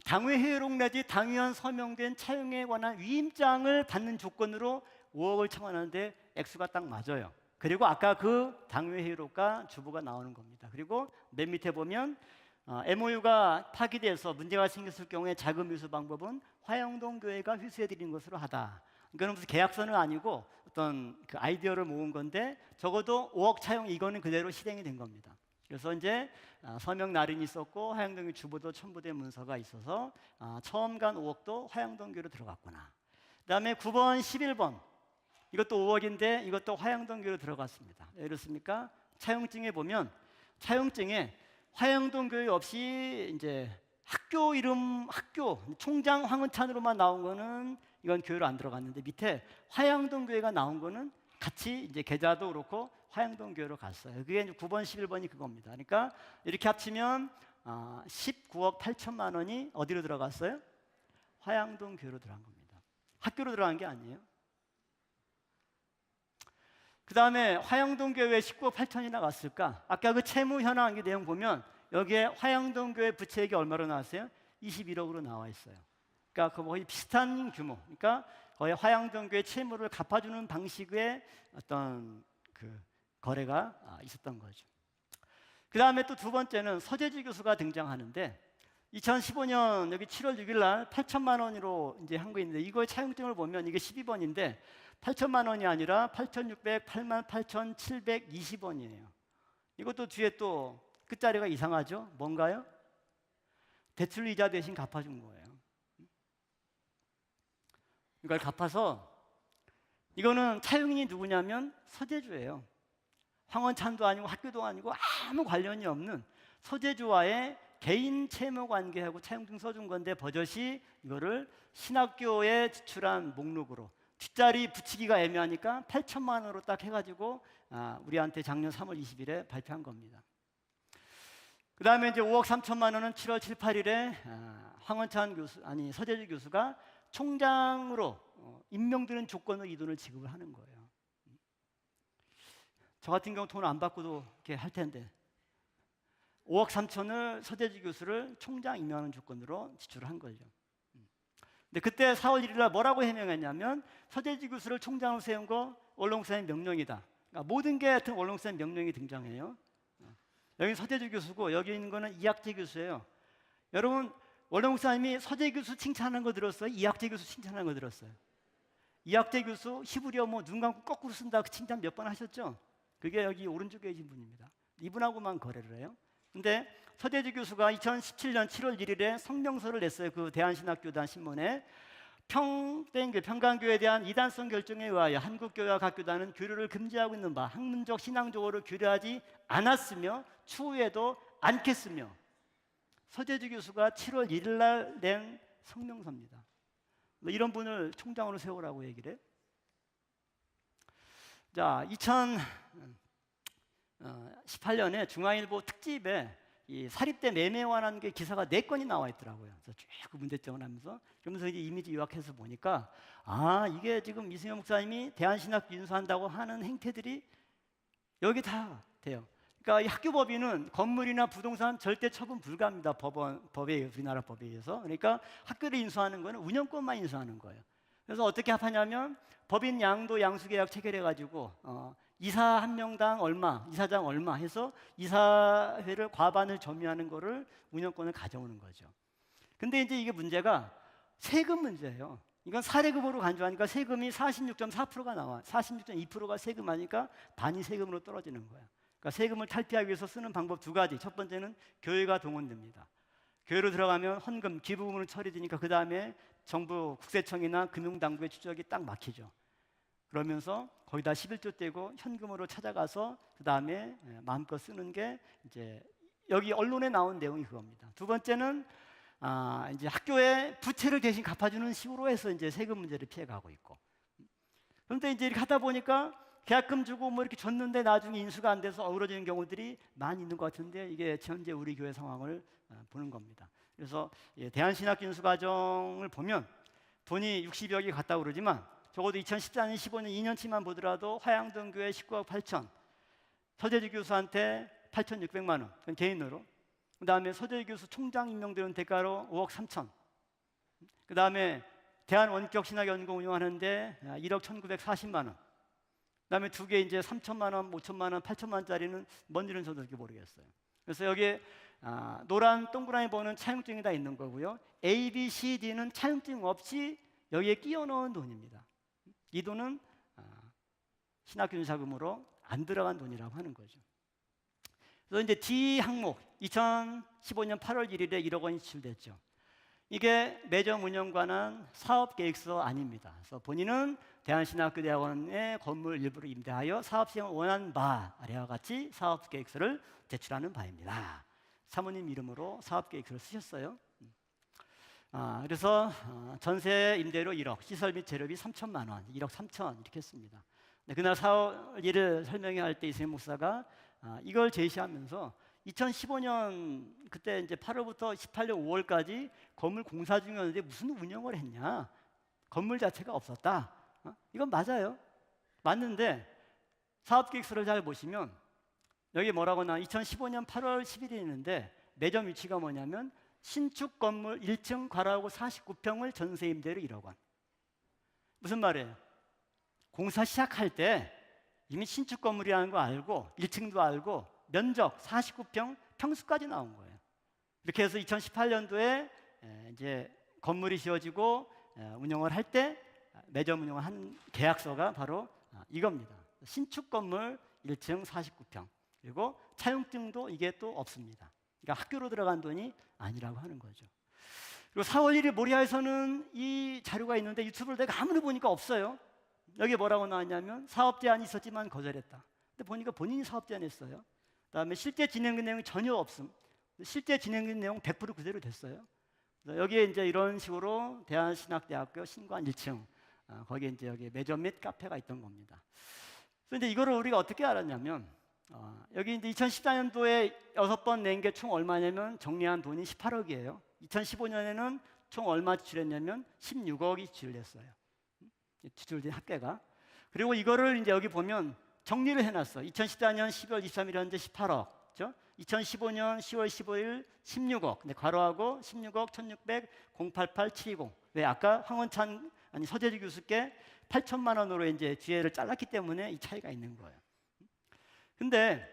당회회의록 내지 당위원 서명된 차용에 관한 위임장을 받는 조건으로 5억을 청하는데 액수가 딱 맞아요. 그리고 아까 그 당회회의록과 주보가 나오는 겁니다. 그리고 맨 밑에 보면 MOU가 파기돼서 문제가 생겼을 경우에 자금 회수 방법은 화영동 교회가 회수해 드리는 것으로 하다. 이거는 무슨 계약서는 아니고 어떤 그 아이디어를 모은 건데 적어도 5억 차용 이거는 그대로 실행이 된 겁니다. 그래서 이제 서명 날인이 있었고 화영동의 주보도 첨부된 문서가 있어서 처음 간 5억도 화영동 교회로 들어갔구나. 그다음에 9번, 11번 이것도 5억인데 이것도 화영동 교회로 들어갔습니다. 왜 이렇습니까? 차용증에 보면 차용증에 화영동 교회 없이 이제 학교 이름 학교 총장 황은찬으로만 나온 거는 이건 교회로 안 들어갔는데 밑에 화영동 교회가 나온 거는 같이 이제 계좌도 그렇고 화영동 교회로 갔어요. 그게 이제 9번, 11번이 그겁니다. 그러니까 이렇게 합치면 19억 8천만 원이 어디로 들어갔어요? 화영동 교회로 들어간 겁니다. 학교로 들어간 게 아니에요. 그 다음에 화영동 교회에 19억 8천이나 갔을까? 아까 그 채무 현황 그 내용 보면 여기에 화영동 교회 부채액이 얼마로 나왔어요? 21억으로 나와 있어요. 그러니까 거의 비슷한 규모. 그러니까 거의 화영동 교회 채무를 갚아주는 방식의 어떤 그 거래가 있었던 거죠. 그 다음에 또 두 번째는 서재주 교수가 등장하는데 2015년 여기 7월 6일 날 8천만 원으로 이제 한 거 있는데 이거의 차용증을 보면 이게 12번인데 8천만 원이 아니라 88,720원이에요. 이것도 뒤에 또 끝자리가 이상하죠? 뭔가요? 대출 이자 대신 갚아준 거예요. 이걸 갚아서 이거는 차용인이 누구냐면 서재주예요. 황원찬도 아니고 학교도 아니고 아무 관련이 없는 서재주와의 개인 채무 관계하고 차용증 써준 건데 버젓이 이거를 신학교에 지출한 목록으로 뒷자리 붙이기가 애매하니까 8천만 원으로 딱 해가지고 우리한테 작년 3월 20일에 발표한 겁니다. 그 다음에 이제 5억 3천만 원은 7월 7, 8일에 황원찬 교수 서재주 교수가 총장으로 임명되는 조건으로 이 돈을 지급을 하는 거예요. 저 같은 경우 돈을 안 받고도 이렇게 할 텐데 5억 3천을 서재주 교수를 총장 임명하는 조건으로 지출을 한 거죠. 근데 그때 4월 1일 날 뭐라고 해명했냐면 서재주 교수를 총장으로 세운 거 원로목사님 명령이다. 그러니까 모든 게 하여튼 원로목사님 명령이 등장해요. 여기 서재주 교수고 여기 있는 거는 이학재 교수예요. 여러분 원로목사님이 서재 교수 칭찬하는 거 들었어요? 이학재 교수 칭찬하는 거 들었어요? 이학재 교수 히브리어 눈 감고 거꾸로 쓴다 그 칭찬 몇 번 하셨죠? 그게 여기 오른쪽에 계신 분입니다. 이분하고만 거래를 해요. 근데 서재주 교수가 2017년 7월 1일에 성명서를 냈어요. 그 대한신학교단 신문에 평강교회에 대한 이단성 결정에 의하여 한국교회와 각 교단은 교류를 금지하고 있는 바 학문적 신앙적으로 교류하지 않았으며 추후에도 않겠으며 서재주 교수가 7월 1일 날 낸 성명서입니다. 이런 분을 총장으로 세우라고 얘기를 해요. 자, 2018년에 중앙일보 특집에 이 사립대 매매에 관한 게 기사가 4건이 나와 있더라고요. 그래서 쭉 그 문제점을 하면서 그러면서 이제 이미지 요약해서 보니까 이게 지금 이승현 목사님이 대한신학교 인수한다고 하는 행태들이 여기 다 돼요. 그러니까 이 학교법인은 건물이나 부동산 절대 처분 불가합니다. 법에 우리나라 법에 의해서. 그러니까 학교를 인수하는 거는 운영권만 인수하는 거예요. 그래서 어떻게 하냐면 법인 양도 양수계약 체결해 가지고 이사 한 명당 얼마, 이사장 얼마 해서 이사회를 과반을 점유하는 거를 운영권을 가져오는 거죠. 근데 이제 이게 문제가 세금 문제예요. 이건 사례금으로 간주하니까 세금이 46.4%가 나와. 46.2%가 세금하니까 반이 세금으로 떨어지는 거야. 그러니까 세금을 탈피하기 위해서 쓰는 방법 두 가지. 첫 번째는 교회가 동원됩니다. 교회로 들어가면 헌금, 기부금으로 처리되니까 그 다음에 정부 국세청이나 금융당국의 추적이 딱 막히죠. 그러면서 거의 다 11조 떼고 현금으로 찾아가서 그 다음에 마음껏 쓰는 게 이제 여기 언론에 나온 내용이 그겁니다. 두 번째는 이제 학교에 부채를 대신 갚아주는 식으로 해서 이제 세금 문제를 피해가고 있고. 그런데 이제 이렇게 하다 보니까 계약금 주고 뭐 이렇게 줬는데 나중에 인수가 안 돼서 어우러지는 경우들이 많이 있는 것 같은데 이게 현재 우리 교회 상황을 보는 겁니다. 그래서 대한신학교 인수 과정을 보면 돈이 60억이 갔다고 그러지만 적어도 2014년, 15년 2년치만 보더라도 화양동 교회 19억 8천, 서재주 교수한테 8,600만 원, 그건 개인으로. 그 다음에 서재주 교수 총장 임명되는 대가로 5억 3천. 그 다음에 대한원격신학연구 운영하는데 1억 1,940만 원. 그 다음에 두 개 이제 3천만 원, 5천만 원, 8천만 원짜리는 뭔지는 저도 그렇게 모르겠어요. 그래서 여기에 노란 동그라미 보는 차용증이 다 있는 거고요. A, B, C, D는 차용증 없이 여기에 끼워 넣은 돈입니다. 이 돈은 신학균사금으로 안 들어간 돈이라고 하는 거죠. 그래서 이제 D 항목 2015년 8월 1일에 1억 원이 지출됐죠. 이게 매점 운영 관한 사업 계획서 아닙니다. 그래서 본인은 대한신학교대학원의 건물 일부를 임대하여 사업 시행을 원하는 바와 같이 사업 계획서를 제출하는 바입니다. 사모님 이름으로 사업 계획서를 쓰셨어요. 그래서 전세 임대료 1억, 시설 및 재료비 3천만 원, 1억 3천 이렇게 했습니다. 그날 4월 1일 설명회 때 이승현 목사가 이걸 제시하면서 2015년 그때 이제 8월부터 18년 5월까지 건물 공사 중이었는데 무슨 운영을 했냐? 건물 자체가 없었다. 이건 맞아요. 맞는데 사업계획서를 잘 보시면 여기 뭐라고 나와? 2015년 8월 10일이 있는데 매점 위치가 뭐냐면 신축 건물 1층 괄호하고 49평을 전세 임대료 1억 원. 무슨 말이에요? 공사 시작할 때 이미 신축 건물이라는 거 알고 1층도 알고 면적 49평 평수까지 나온 거예요. 이렇게 해서 2018년도에 이제 건물이 지어지고 운영을 할 때 매점 운영을 한 계약서가 바로 이겁니다. 신축 건물 1층 49평 그리고 차용증도 이게 또 없습니다. 그러니까 학교로 들어간 돈이 아니라고 하는 거죠. 그리고 4월 1일 모리아에서는 이 자료가 있는데 유튜브를 내가 아무리 보니까 없어요. 여기 뭐라고 나왔냐면 사업 제안이 있었지만 거절했다. 근데 보니까 본인이 사업 제안했어요. 그다음에 실제 진행된 내용이 전혀 없음. 실제 진행된 내용 100% 그대로 됐어요. 여기에 이제 이런 식으로 대한신학대학교 신관 1층 거기에 이제 여기 매점 및 카페가 있던 겁니다. 그래서 이제 이거를 우리가 어떻게 알았냐면 여기 이제 2014년도에 6번 낸 게 총 얼마냐면 정리한 돈이 18억이에요. 2015년에는 총 얼마 지출했냐면 16억이 지출됐어요. 지출된 합계가. 그리고 이거를 이제 여기 보면 정리를 해놨어. 2014년 12월 23일 현재 18억, 그렇죠? 2015년 10월 15일 16억. 근데 괄호하고 16억 1600 088 720. 왜 아까 황원찬 아니 서재주 교수께 8천만 원으로 이제 뒤에를 잘랐기 때문에 이 차이가 있는 거예요. 근데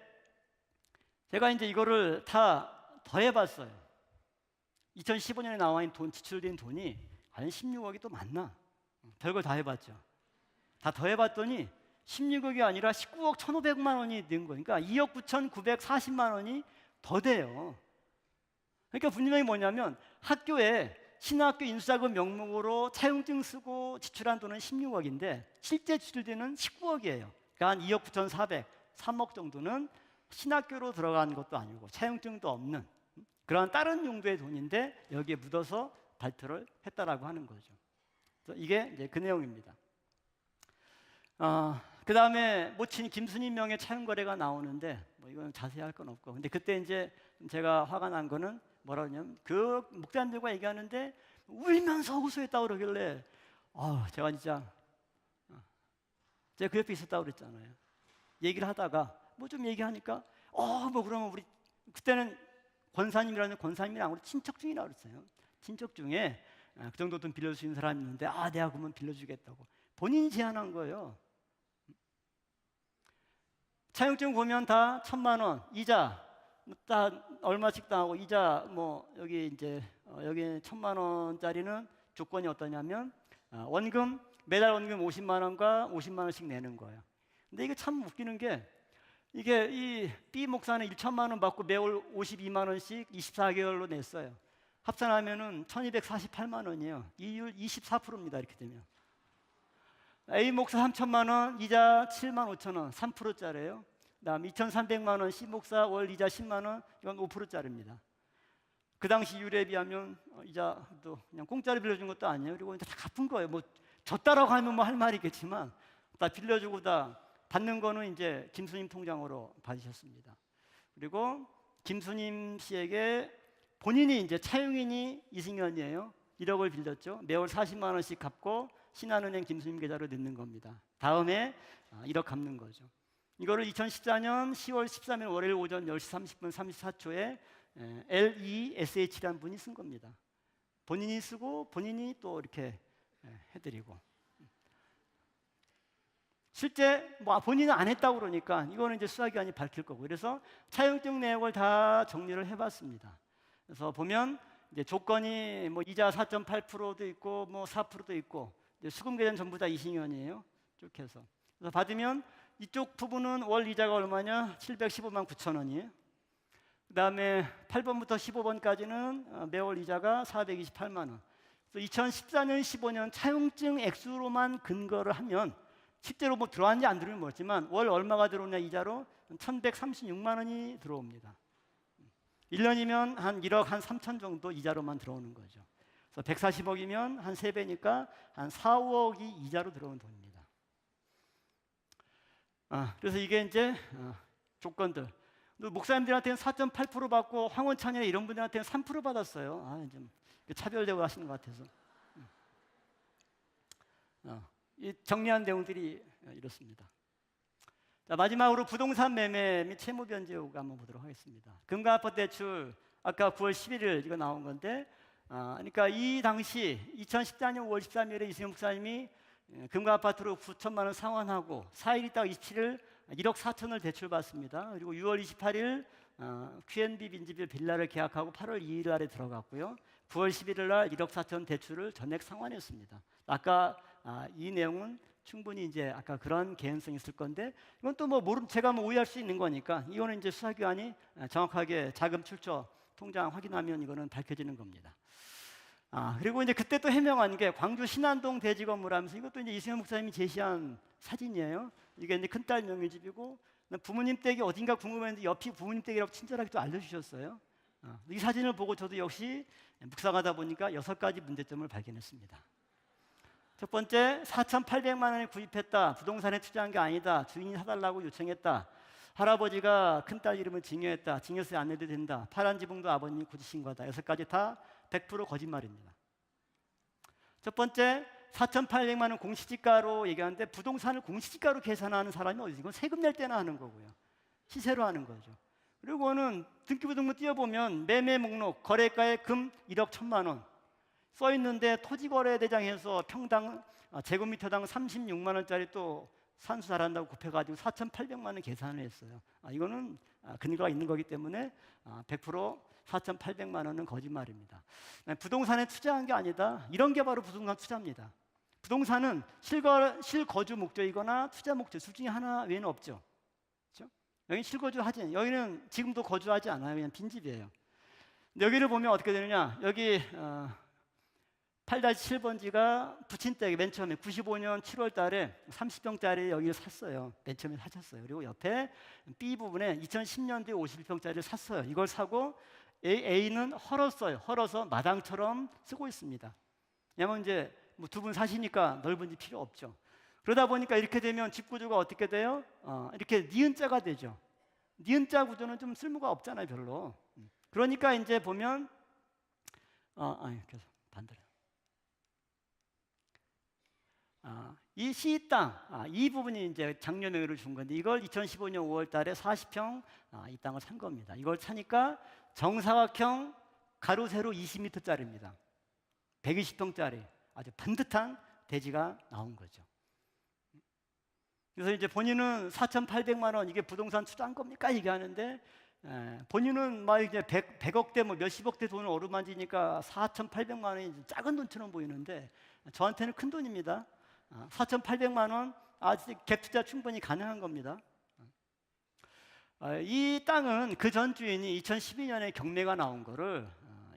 제가 이제 이거를 다 더해봤어요. 2015년에 나와 있는 돈 지출된 돈이 과연 16억이 또 맞나? 별걸 다 해봤죠. 다 더해봤더니 16억이 아니라 19억 1,500만 원이 된 거니까 2억 9,940만 원이 더 돼요. 그러니까 분명히 뭐냐면 학교에 신학교 인수자금 명목으로 차용증 쓰고 지출한 돈은 16억인데 실제 지출되는 19억이에요. 그러니까 한 2억 9,400, 3억 정도는 신학교로 들어간 것도 아니고 차용증도 없는 그런 다른 용도의 돈인데 여기에 묻어서 발표를 했다라고 하는 거죠. 그래서 이게 이제 그 내용입니다. 그 다음에 모친 김순임 명의 차용 거래가 나오는데 뭐 이건 자세히 할 건 없고, 근데 그때 이제 제가 화가 난 거는 뭐라 그러냐면 그 목사님들과 얘기하는데 울면서 호소했다고 그러길래 제가 진짜 제가 그 옆에 있었다고 그랬잖아요. 얘기를 하다가 뭐 좀 얘기하니까 뭐 그러면 우리 그때는 권사님이라는 권사님이랑 우리 친척 중이라고 그랬어요. 친척 중에 그 정도 돈 빌려줄 수 있는 사람이 있는데 내가 그러면 빌려주겠다고 본인이 제안한 거예요. 차용증 보면 다 1,000만 원 이자 다 얼마씩 당하고 이자 뭐 여기 이제 여기 1,000만 원짜리는 조건이 어떠냐면 원금 매달 원금 50만 원과 50만 원씩 내는 거예요. 근데 이게 참 웃기는 게 이게 이 B 목사는 1,000만 원 받고 매월 52만 원씩 24개월로 냈어요. 합산하면은 1,248만 원이에요. 이율 24%입니다. 이렇게 되면. A 목사 3,000만 원, 이자 7만 5천 원, 3%짜리예요. 그다음 2,300만 원, C 목사 월 이자 10만 원, 이건 5%짜리입니다. 그 당시 이율에 비하면 이자도 그냥 공짜로 빌려준 것도 아니에요. 그리고 이제 다 갚은 거예요. 뭐 줬다라고 하면 뭐 할 말이 있겠지만 다 빌려주고 다 받는 거는 이제 김순임 통장으로 받으셨습니다. 그리고 김순임 씨에게 본인이 이제 차용인이 이승현이에요. 1억을 빌렸죠. 매월 40만 원씩 갚고 신한은행 김수림 계좌로 넣는 겁니다. 다음에 1억 갚는 거죠. 이거를 2014년 10월 13일 월요일 오전 10시 30분 34초에 LESH라는 분이 쓴 겁니다. 본인이 쓰고 본인이 또 이렇게 해드리고, 실제 뭐 본인은 안 했다고 그러니까 이거는 이제 수사기관이 밝힐 거고, 그래서 차용증 내역을 다 정리를 해봤습니다. 그래서 보면 이제 조건이 뭐 이자 4.8%도 있고 뭐 4%도 있고, 이제 수금 계좌는 전부 다 이신현이에요. 쭉 해서. 그래서 받으면 이쪽 부분은 월 이자가 얼마냐? 715만 9천 원이에요. 그다음에 8번부터 15번까지는 매월 이자가 428만 원. 그래서 2014년, 15년 차용증 액수로만 근거를 하면, 실제로 뭐 들어왔는지 안 들어오는지 모르지만 월 얼마가 들어오냐 이자로 1,136만 원이 들어옵니다. 1년이면 한 1억 한 3천 정도 이자로만 들어오는 거죠. 그래서 140억이면 한 3배니까 한 4, 5억이 이자로 들어오는 돈입니다. 그래서 이게 이제 조건들. 목사님들한테는 4.8% 받고 황원찬이나 이런 분들한테는 3% 받았어요. 좀 차별되고 하시는 것 같아서. 이 정리한 내용들이 이렇습니다. 자, 마지막으로 부동산 매매 및 채무 변제 요구 한번 보도록 하겠습니다. 금과 아파트 대출 아까 9월 11일 이거 나온 건데, 그러니까 이 당시 2014년 5월 13일에 이승현 목사님이 금과 아파트로 9천만 원 상환하고 4일 있다가 27일 1억 4천을 대출받습니다. 그리고 6월 28일 Q&B 민지빌 빌라를 계약하고 8월 2일 날에 들어갔고요. 9월 11일 날 1억 4천 대출을 전액 상환했습니다. 아까 이 내용은 충분히 이제 아까 그런 개연성이 있을 건데, 이건 또 뭐 제가 뭐 오해할 수 있는 거니까 이거는 이제 수사기관이 정확하게 자금 출처 통장 확인하면 이거는 밝혀지는 겁니다. 그리고 이제 그때 또 해명한 게 광주 신안동 대지 건물 하면서, 이것도 이제 이승현 목사님이 제시한 사진이에요. 이게 이제 큰딸 명의집이고, 부모님 댁이 어딘가 궁금했는데 옆이 부모님 댁이라고 친절하게 또 알려주셨어요. 이 사진을 보고 저도 역시 묵상하다 보니까 6가지 문제점을 발견했습니다. 첫 번째, 4,800만 원에 구입했다. 부동산에 투자한 게 아니다. 주인이 사달라고 요청했다. 할아버지가 큰딸 이름을 증여했다. 증여세 안 내도 된다. 파란 지붕도 아버님이 굳이 신고하다. 6가지 다 100% 거짓말입니다. 첫 번째, 4,800만 원 공시지가로 얘기하는데 부동산을 공시지가로 계산하는 사람이 어디 있어요? 이건 세금 낼 때나 하는 거고요. 시세로 하는 거죠. 그리고는 등기부등본 띄워보면 매매 목록 거래가에 금 1억 1천만 원 써 있는데 토지거래대장에서 평당 제곱미터당 36만 원짜리 또 산수 잘한다고 곱해가지고 4,800만 원 계산을 했어요. 이거는 근거가 있는 거기 때문에 100% 4,800만 원은 거짓말입니다. 부동산에 투자한 게 아니다. 이런 게 바로 부동산 투자입니다. 부동산은 실거주 목적이거나 투자 목적 둘 중에 하나 외에는 없죠. 그렇죠? 여기 실거주하지, 여기는 지금도 거주하지 않아요. 그냥 빈집이에요. 여기를 보면 어떻게 되느냐? 여기 8-7번지가 부친댁 맨 처음에 95년 7월 달에 30평짜리 여기를 샀어요. 맨 처음에 사셨어요. 그리고 옆에 B 부분에 2010년도에 51평짜리를 샀어요. 이걸 사고 A는 헐었어요. 헐어서 마당처럼 쓰고 있습니다. 왜냐면 이제 뭐 두 분 사시니까 넓은 집 필요 없죠. 그러다 보니까 이렇게 되면 집 구조가 어떻게 돼요? 이렇게 니은자가 되죠. 니은자 구조는 좀 쓸모가 없잖아요, 별로. 그러니까 이제 보면 그래서 반대로. 이 시 땅, 이 부분이 이제 장려 명의로 준 건데, 이걸 2015년 5월 달에 40평 이 땅을 산 겁니다. 이걸 사니까 정사각형 가로 세로 20m짜리입니다. 120평짜리 아주 반듯한 대지가 나온 거죠. 그래서 이제 본인은 4,800만 원 이게 부동산 투자한 겁니까? 얘기하는데, 본인은 막 이제 100억대 뭐 몇십억대 돈을 어루만지니까 4,800만 원이 작은 돈처럼 보이는데 저한테는 큰 돈입니다. 4,800만 원 아직 갭 투자 충분히 가능한 겁니다. 이 땅은 그 전 주인이 2012년에 경매가 나온 거를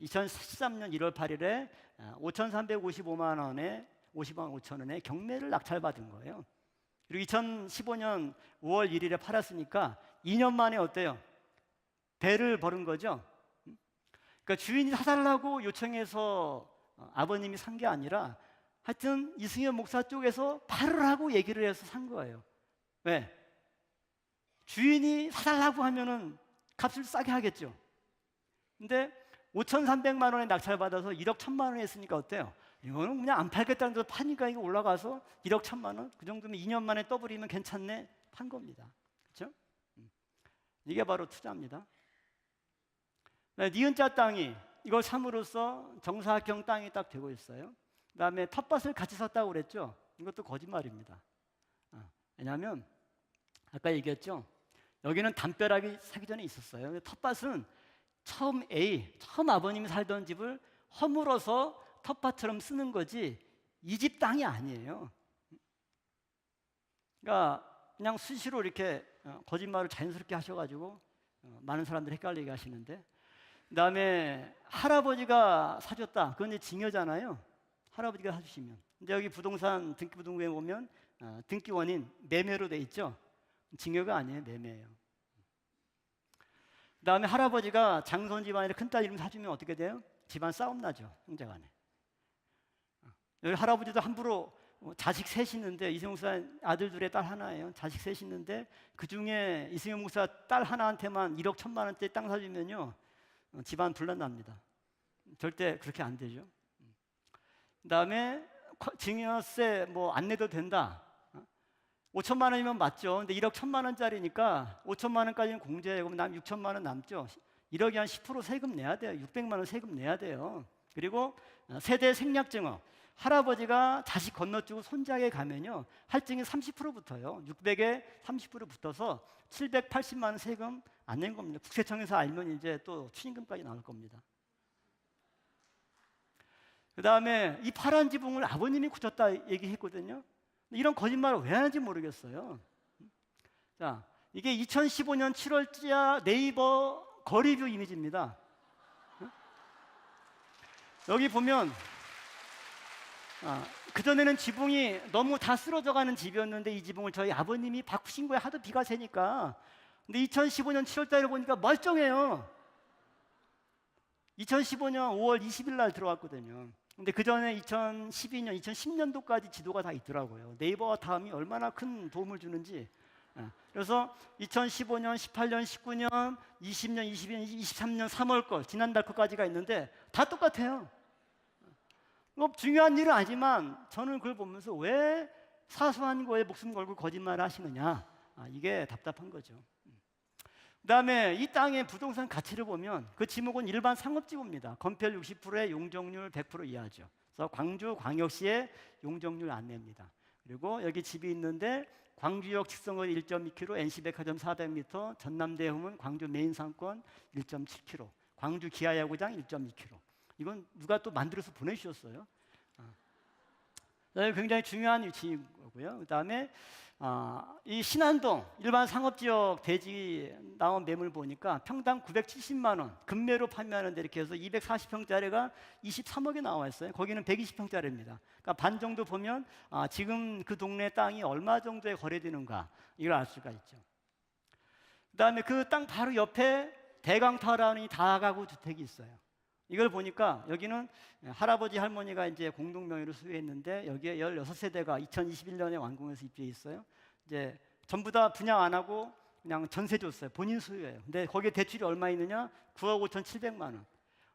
2013년 1월 8일에 5,355만 원에 50만 5천 원에 경매를 낙찰받은 거예요. 그리고 2015년 5월 1일에 팔았으니까 2년 만에 어때요? 배를 벌은 거죠. 그러니까 주인이 사달라고 요청해서 아버님이 산 게 아니라 하여튼 이승현 목사 쪽에서 팔으라고 얘기를 해서 산 거예요. 왜? 주인이 사달라고 하면은 값을 싸게 하겠죠. 근데 5,300만 원에 낙찰받아서 1억 1천만 원에 했으니까 어때요? 이거는 그냥 안 팔겠다는 데서 파니까 이거 올라가서 1억 1천만 원? 그 정도면 2년 만에 더블이면 괜찮네? 판 겁니다. 그렇죠? 이게 바로 투자입니다. 니은자 땅이 이걸 삼으로써 정사각형 땅이 딱 되고 있어요. 그 다음에 텃밭을 같이 샀다고 그랬죠? 이것도 거짓말입니다. 왜냐하면 아까 얘기했죠? 여기는 담벼락이 사기 전에 있었어요. 텃밭은 처음 아버님이 살던 집을 허물어서 텃밭처럼 쓰는 거지 이 집 땅이 아니에요. 그러니까 그냥 수시로 이렇게 거짓말을 자연스럽게 하셔가지고 많은 사람들이 헷갈리게 하시는데, 그 다음에 할아버지가 사줬다. 그건 이제 징여잖아요. 할아버지가 사주시면. 근데 여기 부동산 등기부등본에 보면 등기원인 매매로 돼 있죠. 징여가 아니에요. 매매예요. 그 다음에 할아버지가 장손 집안에 큰딸 이름 사주면 어떻게 돼요? 집안 싸움 나죠. 형제간에. 여기 할아버지도 함부로 자식 셋이 있는데, 이승용 목사 아들 둘에 딸 하나예요. 자식 셋이 있는데 그 중에 이승용 목사 딸 하나한테만 1억 1천만 원짜리 땅 사주면요, 집안 분란납니다. 절대 그렇게 안 되죠. 그 다음에 증여세 뭐 안 내도 된다. 5천만 원이면 맞죠. 근데 1억 1천만 원짜리니까 5천만 원까지는 공제해. 그럼 남 6천만 원 남죠. 1억에 한 10% 세금 내야 돼요. 600만 원 세금 내야 돼요. 그리고 세대 생략증어. 할아버지가 자식 건너뛰고 손자에게 가면요, 할증이 30% 붙어요. 600에 30% 붙어서 780만 원 세금 안 낸 겁니다. 국세청에서 알면 이제 또 추징금까지 나올 겁니다. 그 다음에 이 파란 지붕을 아버님이 굳혔다 얘기했거든요. 이런 거짓말을 왜 하는지 모르겠어요. 자, 이게 2015년 7월자 네이버 거리뷰 이미지입니다. 여기 보면 그전에는 지붕이 너무 다 쓰러져가는 집이었는데 이 지붕을 저희 아버님이 바꾸신 거예요. 하도 비가 새니까. 근데 2015년 7월달에 보니까 멀쩡해요. 2015년 5월 20일 날 들어왔거든요. 근데 그 전에 2012년, 2010년도까지 지도가 다 있더라고요. 네이버와 다음이 얼마나 큰 도움을 주는지. 그래서 2015년, 18년, 19년, 20년, 22년, 23년 3월 거, 지난달 거까지가 있는데 다 똑같아요. 뭐 중요한 일은 아니지만 저는 그걸 보면서 왜 사소한 거에 목숨 걸고 거짓말을 하시느냐, 이게 답답한 거죠. 그 다음에 이 땅의 부동산 가치를 보면 그 지목은 일반 상업지구입니다. 건폐율 60%에 용적률 100% 이하죠. 그래서 광주 광역시의 용적률 안 냅니다. 그리고 여기 집이 있는데 광주역 직선거리 1.2km, NC백화점 400m, 전남대흥은 광주 메인 상권 1.7km, 광주 기아야구장 1.2km. 이건 누가 또 만들어서 보내주셨어요. 굉장히 중요한 위치인 거고요. 그 다음에 이 신안동 일반 상업지역 대지 나온 매물 보니까 평당 970만 원 금매로 판매하는데 이렇게 해서 240평짜리가 23억에 나와 있어요. 거기는 120평짜리입니다. 그러니까 반 정도 보면 지금 그 동네 땅이 얼마 정도에 거래되는가 이걸 알 수가 있죠. 그 다음에 그 땅 바로 옆에 대강타운이 다가구 주택이 있어요. 이걸 보니까 여기는 할아버지 할머니가 이제 공동 명의로 소유했는데 여기에 16세대가 2021년에 완공해서 입주해 있어요. 이제 전부 다 분양 안 하고 그냥 전세 줬어요. 본인 소유예요. 근데 거기에 대출이 얼마 있느냐? 9억 5,700만 원.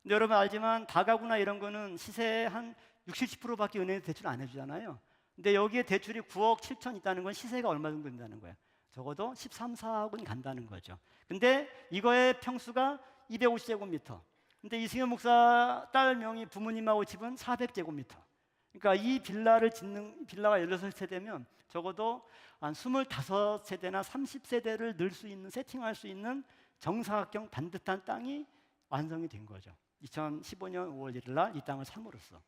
근데 여러분 알지만 다가구나 이런 거는 시세의 한 60, 70%밖에 은행에서 대출 안 해주잖아요. 근데 여기에 대출이 9억 7천 있다는 건 시세가 얼마 정도 된다는 거예요. 적어도 13, 14억은 간다는 거죠. 근데 이거의 평수가 250제곱미터. 근데 이승현 목사 딸 명의 부모님하고 집은 400제곱미터. 그러니까 이 빌라가 16세대면 적어도 한 25세대나 30세대를 넣을 수 있는, 세팅할 수 있는 정사각형 반듯한 땅이 완성이 된 거죠. 2015년 5월 1일 날 이 땅을 삼으로써.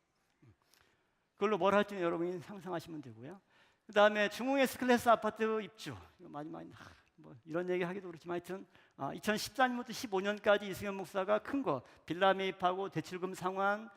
그걸로 뭘 할지 여러분이 상상하시면 되고요. 그 다음에 중흥 S클래스 아파트 입주. 이거 마지막에 뭐 이런 얘기 하기도 그렇지만 하여튼 2014년부터 15년까지 이승현 목사가 큰 거 빌라 매입하고 대출금 상환,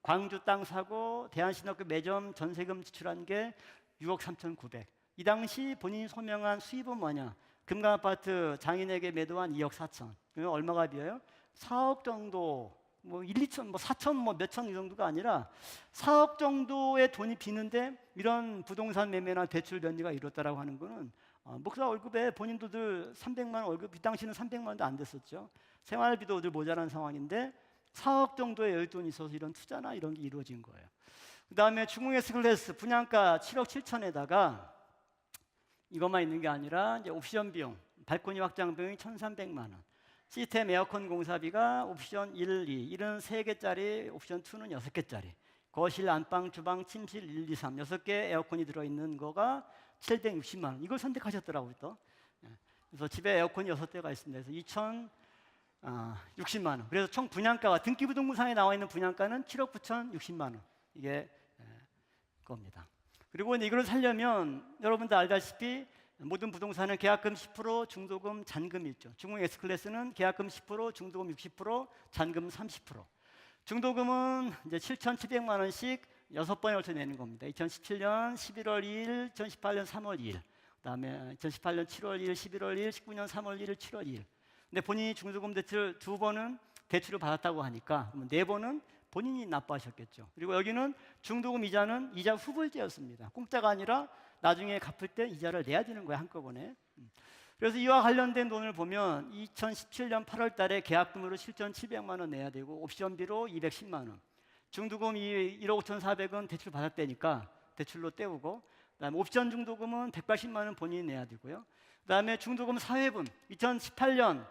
광주 땅 사고, 대한신학교 매점 전세금 지출한 게 6억 3,900. 이 당시 본인이 소명한 수입은 뭐냐? 금강아파트 장인에게 매도한 2억 4천. 그러면 얼마가 비어요? 4억 정도. 뭐 1, 2천, 뭐 4천, 뭐 몇천 이 정도가 아니라 4억 정도의 돈이 비는데 이런 부동산 매매나 대출 변제가 이뤘다라고 하는 거는 목사 월급에 본인도 늘 300만 원 월급, 이 당시는 300만 원도 안 됐었죠. 생활비도 늘 모자란 상황인데 4억 정도의 여윳돈이 있어서 이런 투자나 이런 게 이루어진 거예요. 그 다음에 중흥 S클래스 분양가 7억 7천에다가 이것만 있는 게 아니라 이제 옵션 비용, 발코니 확장 비용이 1,300만 원, 시스템 에어컨 공사비가 옵션 1, 2, 1은 3개짜리, 옵션 2는 6개짜리, 거실, 안방, 주방, 침실 1, 2, 3, 6개 에어컨이 들어있는 거가 760만 원. 이걸 선택하셨더라고요 또. 그래서 집에 에어컨이 6대가 있습니다. 그래서 2,060만 원. 그래서 총 분양가가 등기부등본상에 나와 있는 분양가는 7억 9,060만 원. 이게 겁니다. 그리고 이걸 살려면 여러분들 알다시피 모든 부동산은 계약금 10%, 중도금, 잔금이 있죠. 중흥 S클래스는 계약금 10%, 중도금 60%, 잔금 30%. 중도금은 이제 7,700만 원씩 6번에 걸쳐 내는 겁니다. 2017년 11월 2일, 2018년 3월 2일, 그다음에 2018년 7월 2일, 11월 2일, 19년 3월 1일, 7월 2일. 근데 본인이 중도금 대출 2번은 대출을 받았다고 하니까 4번은 본인이 납부하셨겠죠. 그리고 여기는 중도금 이자는 이자 후불제였습니다. 공짜가 아니라 나중에 갚을 때 이자를 내야 되는 거예요, 한꺼번에. 그래서 이와 관련된 돈을 보면 2017년 8월 달에 계약금으로 7,700만 원 내야 되고 옵션비로 210만 원. 중도금 1억 5,400원 대출 받았다니까 대출로 때우고, 그다음에 옵션 중도금은 180만 원 본인이 내야 되고요. 그다음에 중도금 사회분 2018년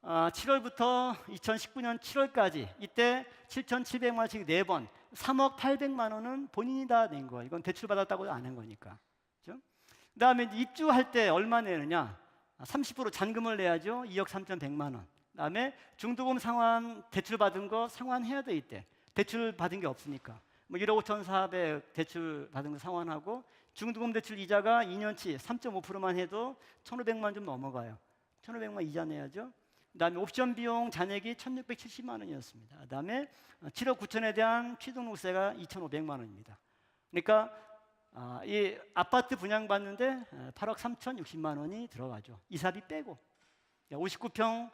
7월부터 2019년 7월까지 이때 7,700만 원씩 4번 3억 800만 원은 본인이 다 낸 거예요. 이건 대출 받았다고 안 한 거니까. 그렇죠? 그다음에 입주할 때 얼마 내느냐? 30% 잔금을 내야죠. 2억 3,100만 원. 그다음에 중도금 상환 대출 받은 거 상환해야 돼 이때. 대출 받은 게 없으니까. 뭐 1억 5,400 대출 받은 거 상환하고 중도금 대출 이자가 2년치 3.5%만 해도 1,500만 좀 넘어가요. 1,500만 이자 내야죠. 그다음에 옵션 비용 잔액이 1,670만 원이었습니다. 그다음에 7억 9천에 대한 취등록세가 2,500만 원입니다. 그러니까 이 아파트 분양받는데 8억 3,060만 원이 들어가죠. 이사비 빼고 59평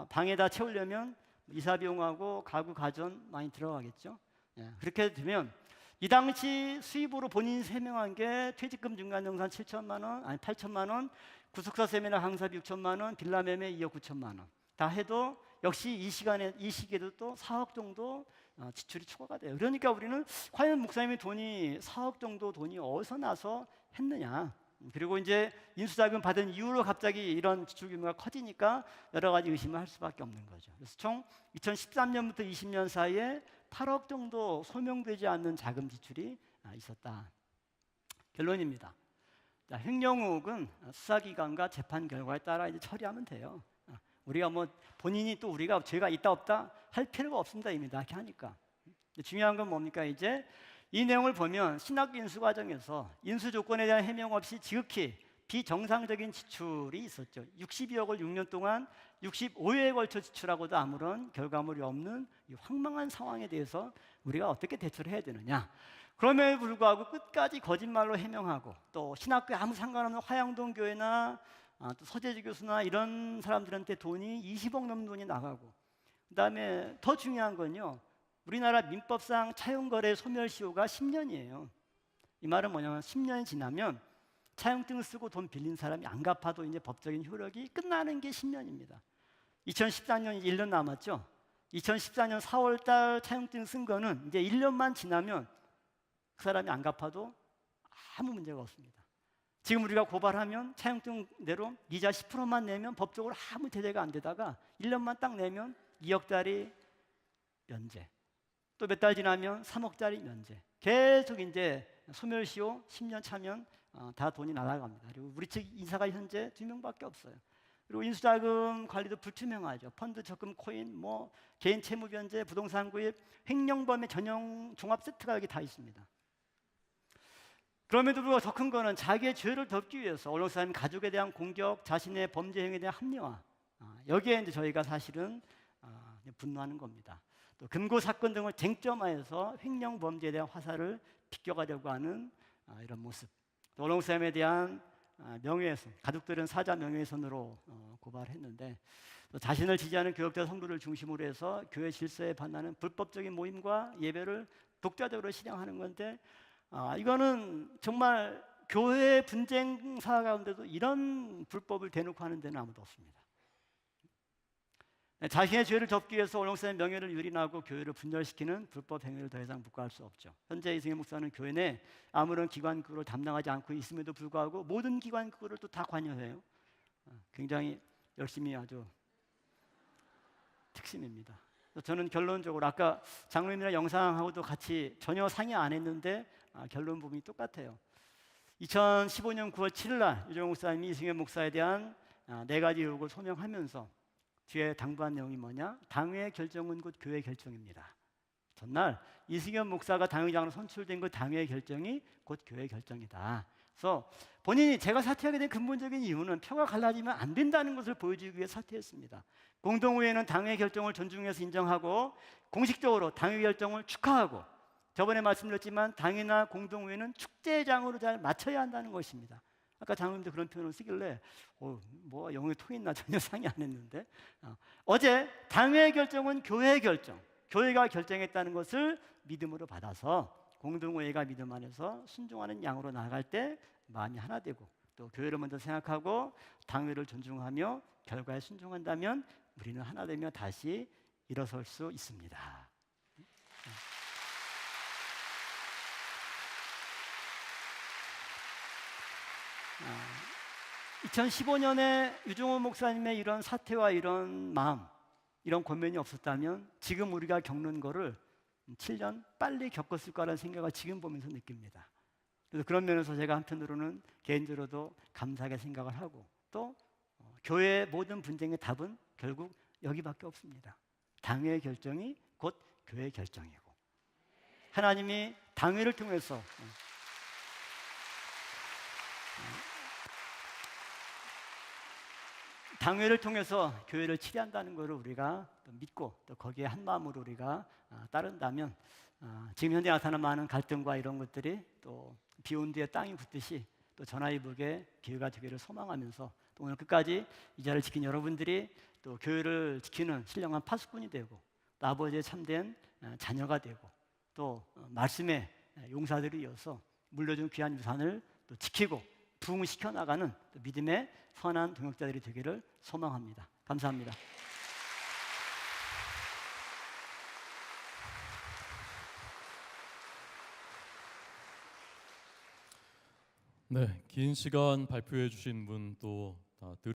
방에다 채우려면 이사 비용하고 가구 가전 많이 들어가겠죠. 그렇게 되면 이 당시 수입으로 본인이 세명한 게 퇴직금 중간정산 7천만 원, 아니 8천만 원, 구속사 세매나 강사비 6천만 원, 빌라 매매 2억 9천만 원. 다 해도 역시 이 시기에도 또 4억 정도 지출이 초과가 돼요. 그러니까 우리는 과연 목사님의 돈이 4억 정도 돈이 어디서 나서 했느냐? 그리고 이제 인수자금 받은 이후로 갑자기 이런 지출 규모가 커지니까 여러 가지 의심을 할 수밖에 없는 거죠. 그래서 총 2013년부터 20년 사이에 8억 정도 소명되지 않는 자금 지출이 있었다. 결론입니다. 자, 횡령의혹은 수사기관과 재판 결과에 따라 이제 처리하면 돼요. 우리가 뭐 본인이 또 우리가 죄가 있다 없다 할 필요가 없습니다. 이미 다 이렇게 하니까. 중요한 건 뭡니까? 이제 이 내용을 보면 신학교 인수 과정에서 인수 조건에 대한 해명 없이 지극히 비정상적인 지출이 있었죠. 62억을 6년 동안 65회에 걸쳐 지출하고도 아무런 결과물이 없는 이 황망한 상황에 대해서 우리가 어떻게 대처를 해야 되느냐. 그럼에도 불구하고 끝까지 거짓말로 해명하고 또 신학교에 아무 상관없는 화양동 교회나 또 서재지 교수나 이런 사람들한테 돈이 20억 넘는 돈이 나가고, 그 다음에 더 중요한 건요, 우리나라 민법상 차용거래 소멸시효가 10년이에요. 이 말은 뭐냐면 10년이 지나면 차용증 쓰고 돈 빌린 사람이 안 갚아도 이제 법적인 효력이 끝나는 게 10년입니다. 2014년이 1년 남았죠. 2014년 4월 달 차용증 쓴 거는 이제 1년만 지나면 그 사람이 안 갚아도 아무 문제가 없습니다. 지금 우리가 고발하면 차용증대로 이자 10%만 내면 법적으로 아무 제재가 안 되다가 1년만 딱 내면 2억짜리 면제, 또 몇 달 지나면 3억짜리 면제, 계속 이제 소멸시효 10년 차면 다 돈이 날아갑니다. 그리고 우리 측 인사가 현재 2명밖에 없어요. 그리고 인수자금 관리도 불투명하죠. 펀드 적금 코인, 뭐 개인 채무 변제, 부동산 구입, 횡령범의 전용 종합 세트가 여기 다 있습니다. 그럼에도 불구하고 더 큰 거는 자기의 죄를 덮기 위해서 언론사님 가족에 대한 공격, 자신의 범죄 행위에 대한 합리화, 여기에 이제 저희가 사실은 분노하는 겁니다. 또 금고 사건 등을 쟁점화해서 횡령 범죄에 대한 화살을 비껴가려고 하는 이런 모습. 또 언론사님에 대한 명예훼손, 가족들은 사자 명예훼손으로 고발했는데, 또 자신을 지지하는 교역자 성도를 중심으로 해서 교회 질서에 반하는 불법적인 모임과 예배를 독자적으로 실행하는 건데, 이거는 정말 교회 분쟁사 가운데도 이런 불법을 대놓고 하는 데는 아무도 없습니다. 자신의 죄를 덮기 위해서 오늘 목사의 명예를 유린하고 교회를 분열시키는 불법 행위를 더 이상 묵과할 수 없죠. 현재 이승현 목사는 교회 내 아무런 기관급을 담당하지 않고 있음에도 불구하고 모든 기관급을 또 다 관여해요. 굉장히 열심히 아주 특심입니다. 저는 결론적으로 아까 장로님이랑 영상하고도 같이 전혀 상의 안 했는데 결론 부분이 똑같아요. 2015년 9월 7일 날 유정호 목사님이 이승현 목사에 대한 4가지 의혹을 소명하면서 뒤에 당부한 내용이 뭐냐? 당회의 결정은 곧 교회의 결정입니다. 전날 이승현 목사가 당회장으로 선출된 그 당회의 결정이 곧 교회의 결정이다. 그래서 본인이 제가 사퇴하게 된 근본적인 이유는 표가 갈라지면 안 된다는 것을 보여주기 위해 사퇴했습니다. 공동회의는 당회의 결정을 존중해서 인정하고 공식적으로 당회 결정을 축하하고 저번에 말씀드렸지만 당회나 공동회의는 축제장으로 잘 맞춰야 한다는 것입니다. 아까 장로님도 그런 표현을 쓰길래 뭐 영어에 통했나 전혀 상의 안 했는데 어제 당회의 결정은 교회의 결정, 교회가 결정했다는 것을 믿음으로 받아서 공동회의가 믿음 안에서 순종하는 양으로 나아갈 때 마음이 하나 되고 또 교회를 먼저 생각하고 당회를 존중하며 결과에 순종한다면 우리는 하나 되며 다시 일어설 수 있습니다. 2015년에 유종호 목사님의 이런 사태와 이런 마음, 이런 권면이 없었다면 지금 우리가 겪는 거를 7년 빨리 겪었을 거라는 생각을 지금 보면서 느낍니다. 그래서 그런 면에서 제가 한편으로는 개인적으로도 감사하게 생각을 하고 또 교회의 모든 분쟁의 답은 결국 여기밖에 없습니다. 당회의 결정이 곧 교회의 결정이고 하나님이 당회를 통해서 당회를 통해서 교회를 치리한다는 것을 우리가 또 믿고 또 거기에 한 마음으로 우리가 따른다면 지금 현재 나타나는 많은 갈등과 이런 것들이 또 비온 뒤에 땅이 굳듯이 또 전화위복의 기회가 되기를 소망하면서 또 오늘 끝까지 이 자리를 지킨 여러분들이 또 교회를 지키는 신령한 파수꾼이 되고 또 아버지의 참된 자녀가 되고 또 말씀의 용사들이 이어서 물려준 귀한 유산을 또 지키고 부흥시켜 나가는 믿음의 선한 동역자들이 되기를 소망합니다. 감사합니다. 네, 긴 시간 발표해 주신 분 또